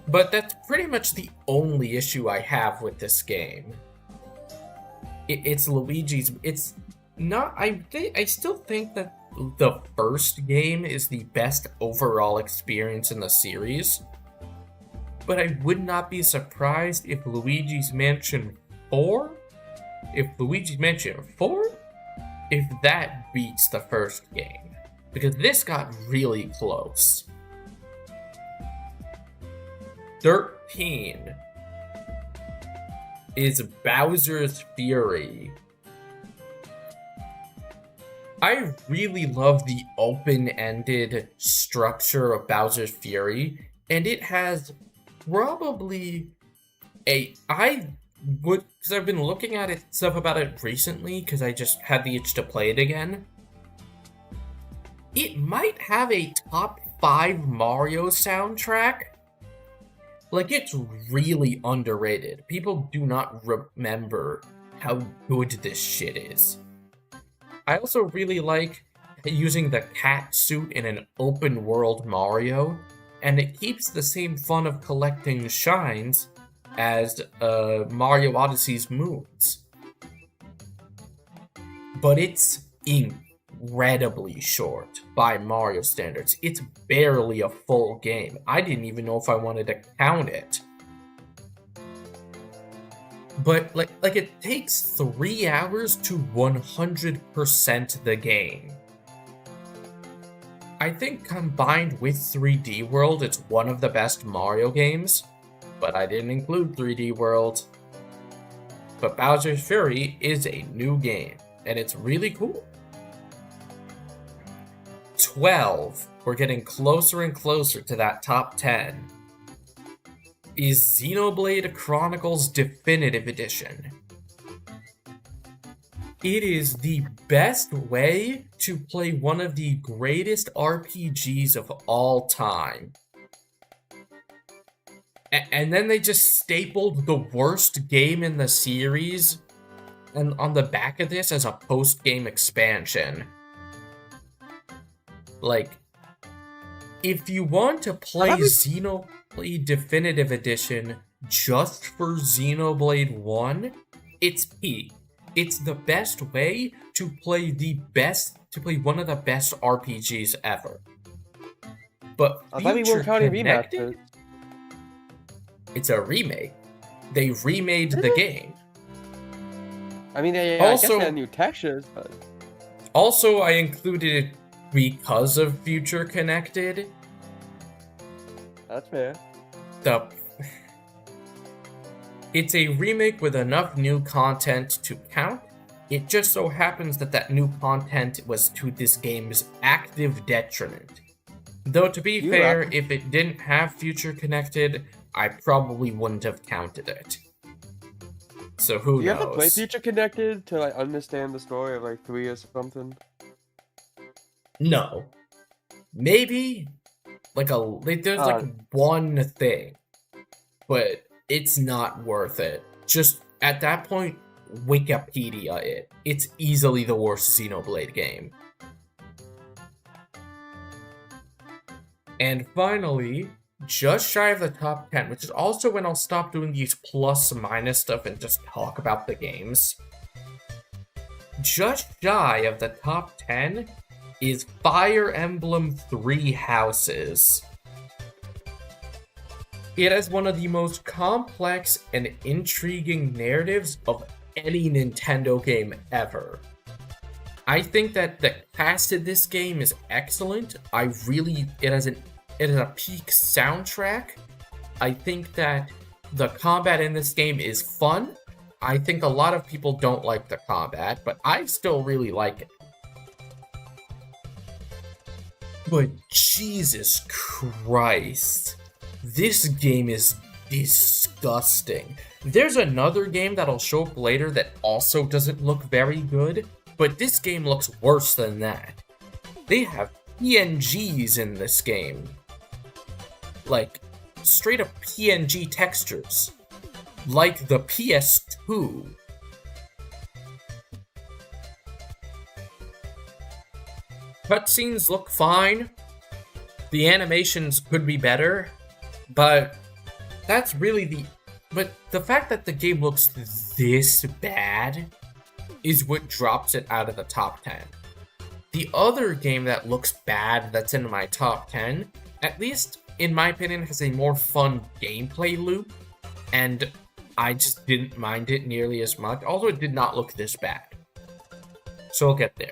but that's pretty much the only issue I have with this game. It's Luigi's... It's not... I still think that the first game is the best overall experience in the series, but I would not be surprised if Luigi's Mansion 4, if that beats the first game, because this got really close. 13 is Bowser's Fury. I really love the open-ended structure of Bowser's Fury, and it has probably because I've been looking at stuff about it recently, because I just had the itch to play it again. It might have a top 5 Mario soundtrack. Like, it's really underrated. People do not remember how good this shit is. I also really like using the cat suit in an open world Mario, and it keeps the same fun of collecting shines, as Mario Odyssey's moons. But it's incredibly short by Mario standards. It's barely a full game. I didn't even know if I wanted to count it. But like it takes 3 hours to 100% the game. I think combined with 3D World, it's one of the best Mario games, but I didn't include 3D World. But Bowser's Fury is a new game, and it's really cool. 12, we're getting closer and closer to that top 10, is Xenoblade Chronicles Definitive Edition. It is the best way to play one of the greatest RPGs of all time. And then they just stapled the worst game in the series and on the back of this as a post-game expansion. Like, if you want to play Xenoblade Definitive Edition just for Xenoblade 1, it's peak. It's the best way to play one of the best RPGs ever. But I thought we weren't counting Connected, remasters. it's a remake. They remade the game. I mean, I Also- guess they had new textures, but Also, I included it because of Future Connected. that's fair. It's a remake with enough new content to count. It just so happens that that new content was to this game's active detriment. Though to be fair, if it didn't have Future Connected, I probably wouldn't have counted it. So who Do you knows? have to play Future Connected to like understand the story of like 3 or something? No. Maybe there's like one thing, but it's not worth it. Just at that point, Wikipedia it. It's easily the worst Xenoblade game. And finally, just shy of the top 10, which is also when I'll stop doing these plus minus stuff and just talk about the games. Just shy of the top 10 is Fire Emblem Three Houses. It has one of the most complex and intriguing narratives of any Nintendo game ever. I think that the cast in this game is excellent. It has a peak soundtrack. I think that the combat in this game is fun. I think a lot of people don't like the combat, but I still really like it. But Jesus Christ, this game is disgusting. There's another game that'll show up later that also doesn't look very good, but this game looks worse than that. They have PNGs in this game. Like, straight up PNG textures. Like the PS2. Cutscenes look fine. The animations could be better, but that's really But the fact that the game looks this bad is what drops it out of the top 10. The other game that looks bad that's in my top 10, at least in my opinion, has a more fun gameplay loop, and I just didn't mind it nearly as much, although it did not look this bad. So we'll get there.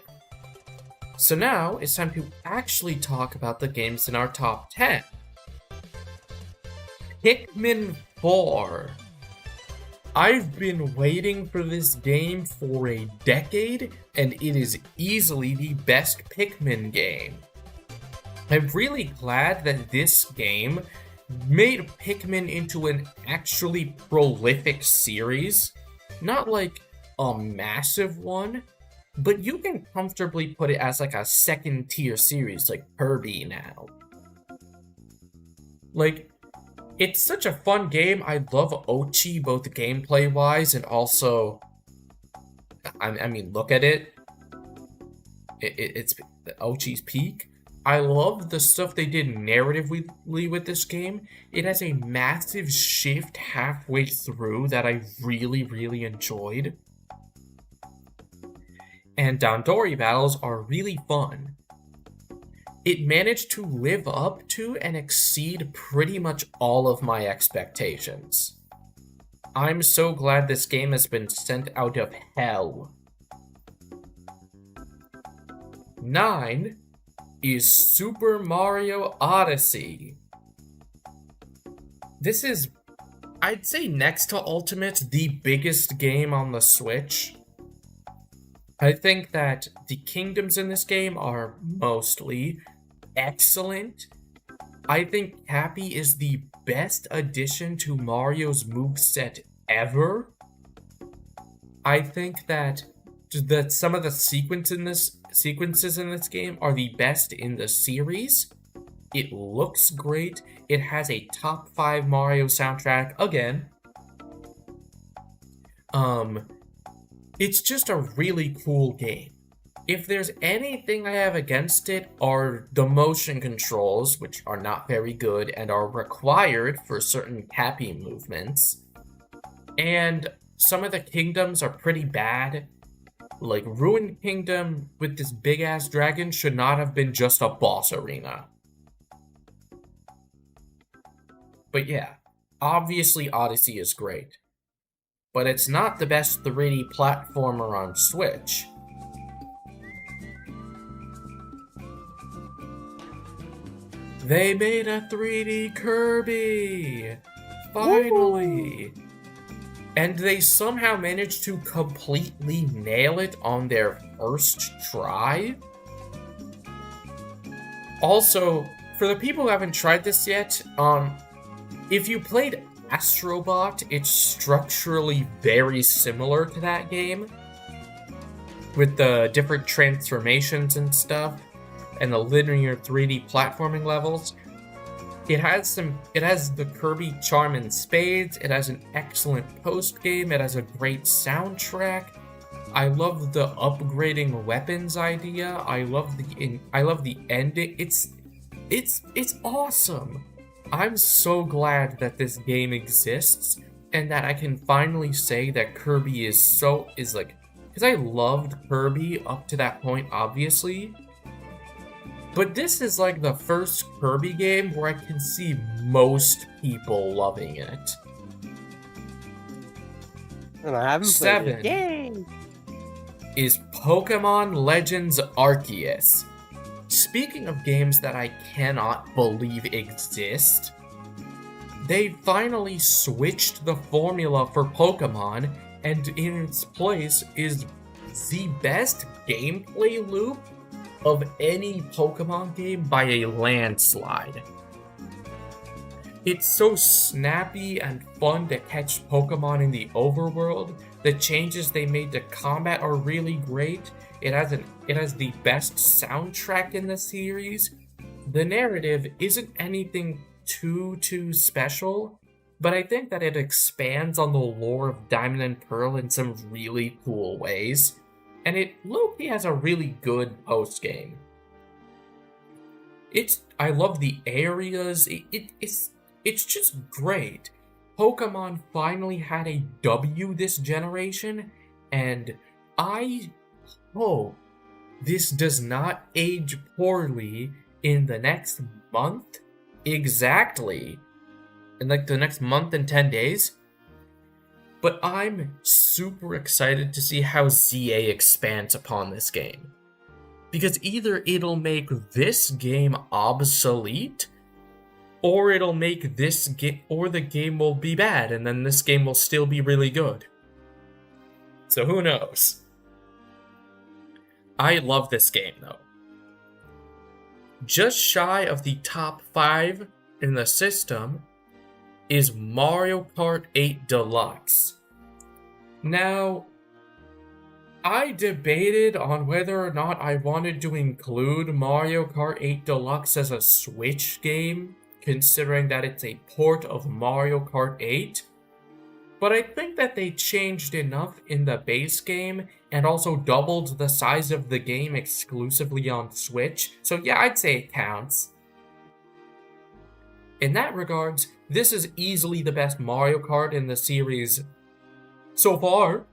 So now it's time to actually talk about the games in our top 10. Pikmin 4. I've been waiting for this game for a decade, and it is easily the best Pikmin game. I'm really glad that this game made Pikmin into an actually prolific series. Not like a massive one, but you can comfortably put it as like a second tier series like Kirby now. Like, it's such a fun game. I love Ochi, both gameplay wise and also, I mean, look at it. It's Ochi's peak. I love the stuff they did narratively with this game. It has a massive shift halfway through that I really, really enjoyed. And Dandori battles are really fun. It managed to live up to and exceed pretty much all of my expectations. I'm so glad this game has been sent out of hell. 9 is Super Mario Odyssey. This is, I'd say next to Ultimate, the biggest game on the Switch. I think that the kingdoms in this game are mostly excellent. I think Cappy is the best addition to Mario's moveset ever. I think that some of the sequences in this game are the best in the series. It looks great. It has a top 5 Mario soundtrack again. It's just a really cool game. If there's anything I have against it are the motion controls, which are not very good and are required for certain Cappy movements. And some of the kingdoms are pretty bad. Like, Ruined Kingdom with this big-ass dragon should not have been just a boss arena. But yeah, obviously Odyssey is great. But it's not the best 3D platformer on Switch. They made a 3D Kirby! Finally! And they somehow managed to completely nail it on their first try. Also, for the people who haven't tried this yet, if you played Astrobot, it's structurally very similar to that game, with the different transformations and stuff, and the linear 3D platforming levels. It has the Kirby charm in spades. It has an excellent post-game. It has a great soundtrack. I love the upgrading weapons idea. I love the ending. It's awesome. I'm so glad that this game exists and that I can finally say that Kirby is like, because I loved Kirby up to that point, obviously. But this is like the first Kirby game where I can see most people loving it. And I haven't played it. 7 Yay! is Pokemon Legends Arceus. Speaking of games that I cannot believe exist, they finally switched the formula for Pokemon, and in its place is the best gameplay loop of any Pokemon game by a landslide. It's so snappy and fun to catch Pokemon in the overworld. The changes they made to combat are really great. It has the best soundtrack in the series. The narrative isn't anything too special, but I think that it expands on the lore of Diamond and Pearl in some really cool ways. And it low-key has a really good post-game. I love the areas. It's just great. Pokemon finally had a W this generation, and I hope this does not age poorly in the next month. Exactly. In like the next month and 10 days. But I'm super excited to see how ZA expands upon this game. Because either it'll make this game obsolete, or it'll make this game, or the game will be bad, and then this game will still be really good. So who knows? I love this game though. Just shy of the top 5 in the system is Mario Kart 8 Deluxe. Now, I debated on whether or not I wanted to include Mario Kart 8 Deluxe as a Switch game, considering that it's a port of Mario Kart 8. but I think that they changed enough in the base game and also doubled the size of the game exclusively on Switch, so yeah, I'd say it counts. In that regards, this is easily the best Mario Kart in the series so far.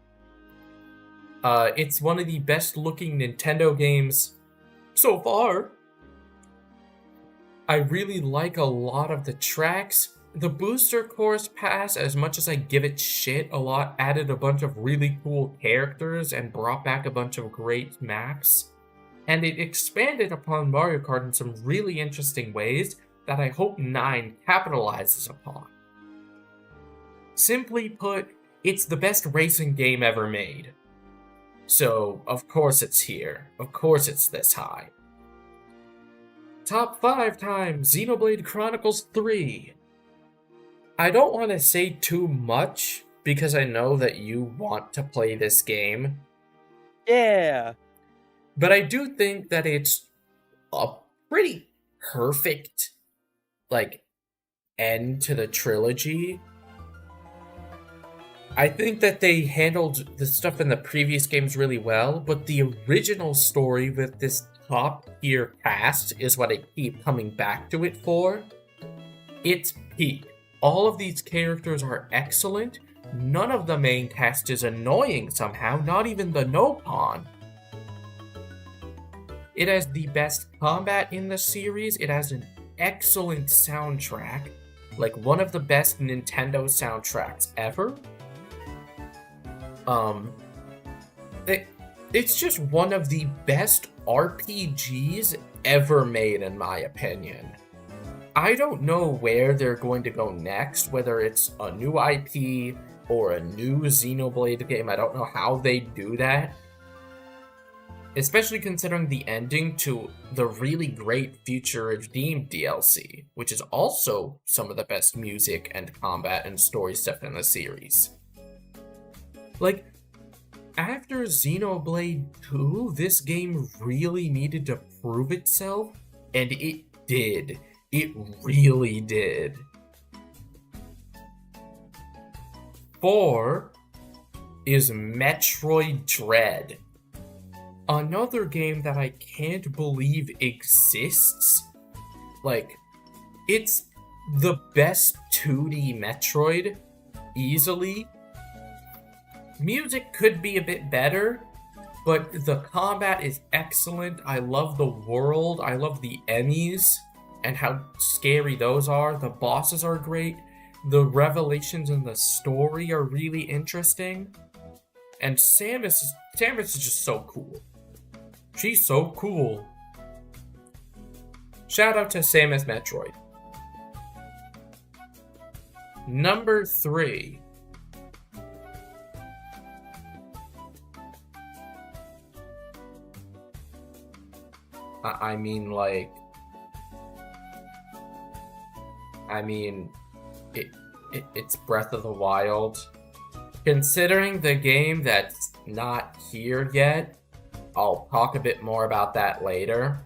It's one of the best looking Nintendo games so far. I really like a lot of the tracks. The Booster Course Pass, as much as I give it shit a lot, added a bunch of really cool characters and brought back a bunch of great maps. And it expanded upon Mario Kart in some really interesting ways that I hope 9 capitalizes upon. Simply put, it's the best racing game ever made. So, of course it's here. Of course it's this high. Top 5 time, Xenoblade Chronicles 3. I don't want to say too much, because I know that you want to play this game. Yeah. But I do think that it's a pretty perfect, end to the trilogy. I think that they handled the stuff in the previous games really well, but the original story with this top-tier cast is what I keep coming back to it for. It's peak. All of these characters are excellent. None of the main cast is annoying somehow, not even the Nopon. It has the best combat in the series. It has an excellent soundtrack, one of the best Nintendo soundtracks ever. It's just one of the best RPGs ever made, in my opinion. I don't know where they're going to go next, whether it's a new IP or a new Xenoblade game. I don't know how they do that. Especially considering the ending to the really great Future Redeemed DLC, which is also some of the best music and combat and story stuff in the series. After Xenoblade 2, this game really needed to prove itself, and it did. It really did. 4 is Metroid Dread. Another game that I can't believe exists. It's the best 2D Metroid, easily. Music could be a bit better, but the combat is excellent. I love the world. I love the enemies and how scary those are. The bosses are great. The revelations in the story are really interesting. And Samus is just so cool. She's so cool. Shout out to Samus Metroid. Number 3. It's Breath of the Wild. Considering the game that's not here yet, I'll talk a bit more about that later.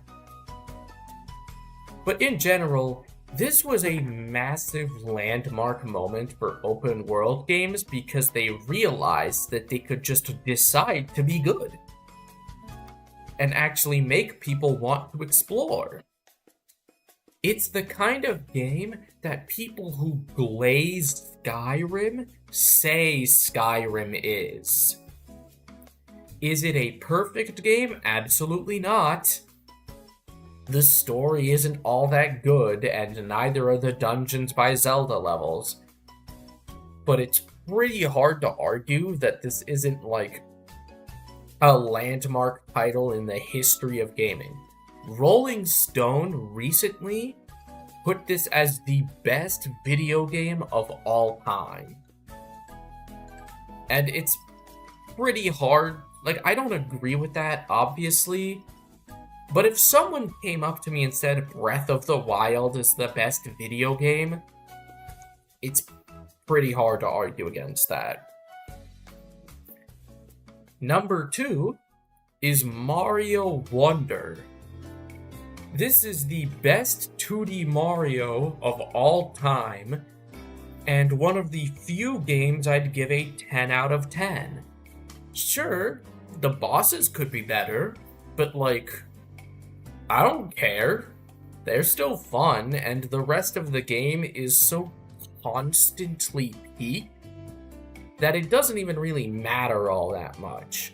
But in general, this was a massive landmark moment for open world games because they realized that they could just decide to be good and actually make people want to explore. It's the kind of game that people who glazed Skyrim say Skyrim is. Is it a perfect game? Absolutely not. The story isn't all that good, and neither are the dungeons by Zelda levels. But it's pretty hard to argue that this isn't a landmark title in the history of gaming. Rolling Stone recently put this as the best video game of all time. And it's pretty hard. I don't agree with that, obviously. But if someone came up to me and said Breath of the Wild is the best video game, it's pretty hard to argue against that. Number 2 is Mario Wonder. This is the best 2D Mario of all time. and one of the few games I'd give a 10 out of 10. Sure, the bosses could be better, but like, I don't care. They're still fun, and the rest of the game is so constantly peak that it doesn't even really matter all that much.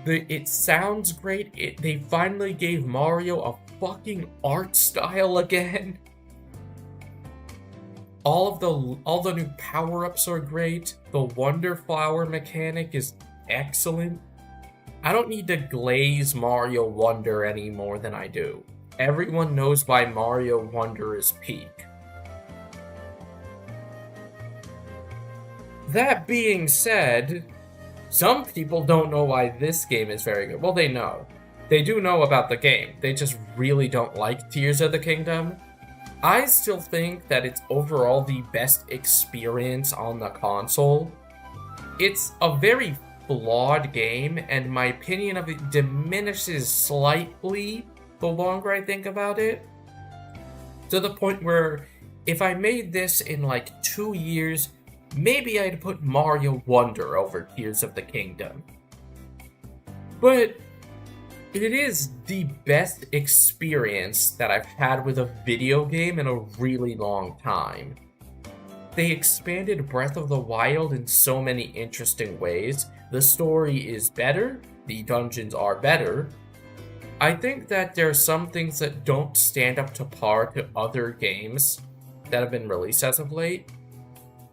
It sounds great. They finally gave Mario a fucking art style again. All the new power-ups are great. The Wonder Flower mechanic is excellent. I don't need to glaze Mario Wonder any more than I do. Everyone knows why Mario Wonder is peak. That being said, some people don't know why this game is very good. Well, they know. They do know about the game. They just really don't like Tears of the Kingdom. I still think that it's overall the best experience on the console. It's a very flawed game, and my opinion of it diminishes slightly the longer I think about it. To the point where if I made this in like 2 years, maybe I'd put Mario Wonder over Tears of the Kingdom. But it is the best experience that I've had with a video game in a really long time. They expanded Breath of the Wild in so many interesting ways. The story is better, the dungeons are better. I think that there are some things that don't stand up to par to other games that have been released as of late.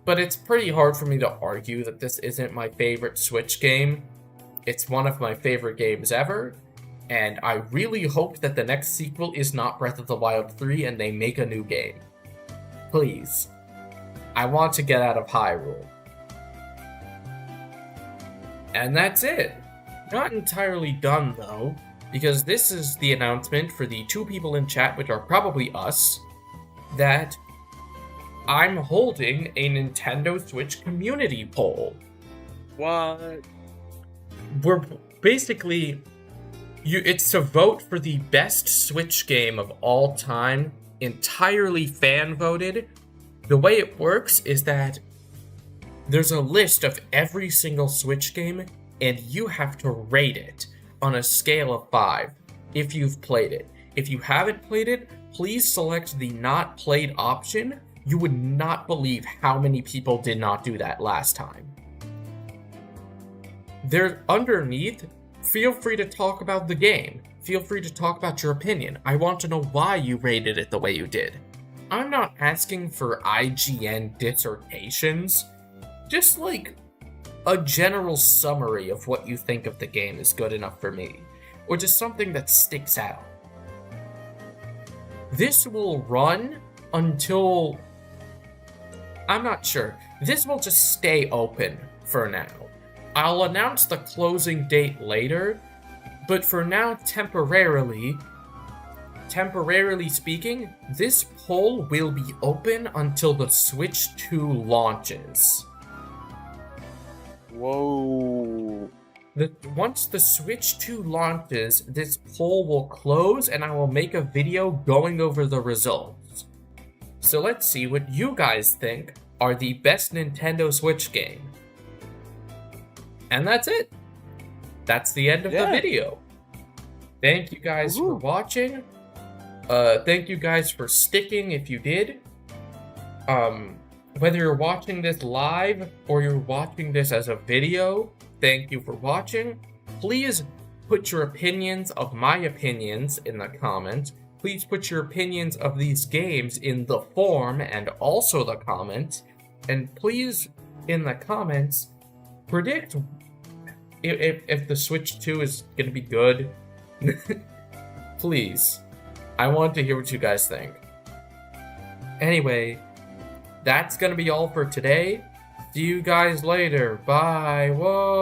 But it's pretty hard for me to argue that this isn't my favorite Switch game. It's one of my favorite games ever, and I really hope that the next sequel is not Breath of the Wild 3 and they make a new game. Please. I want to get out of Hyrule. And that's it. Not entirely done though, because this is the announcement for the 2 people in chat, which are probably us, that I'm holding a Nintendo Switch community poll. What? We're basically... it's to vote for the best Switch game of all time, entirely fan-voted. The way it works is that there's a list of every single Switch game, and you have to rate it on a scale of 5 if you've played it. If you haven't played it, please select the not played option. You would not believe how many people did not do that last time. There, underneath, feel free to talk about the game. Feel free to talk about your opinion. I want to know why you rated it the way you did. I'm not asking for IGN dissertations. Just like a general summary of what you think of the game is good enough for me. Or just something that sticks out. This will run until... I'm not sure. This will just stay open for now. I'll announce the closing date later, but for now, temporarily speaking, this poll will be open until the Switch 2 launches. Whoa. Once the Switch 2 launches, this poll will close and I will make a video going over the results. So let's see what you guys think are the best Nintendo Switch game. And that's it. That's the end of the video. Thank you guys for watching. Thank you guys for sticking if you did. Whether you're watching this live or you're watching this as a video, thank you for watching. Please put your opinions of my opinions in the comments. Please put your opinions of these games in the forum and also the comments. And please, in the comments, predict if the Switch 2 is going to be good. Please. I want to hear what you guys think. Anyway, that's going to be all for today. See you guys later. Bye. Whoa.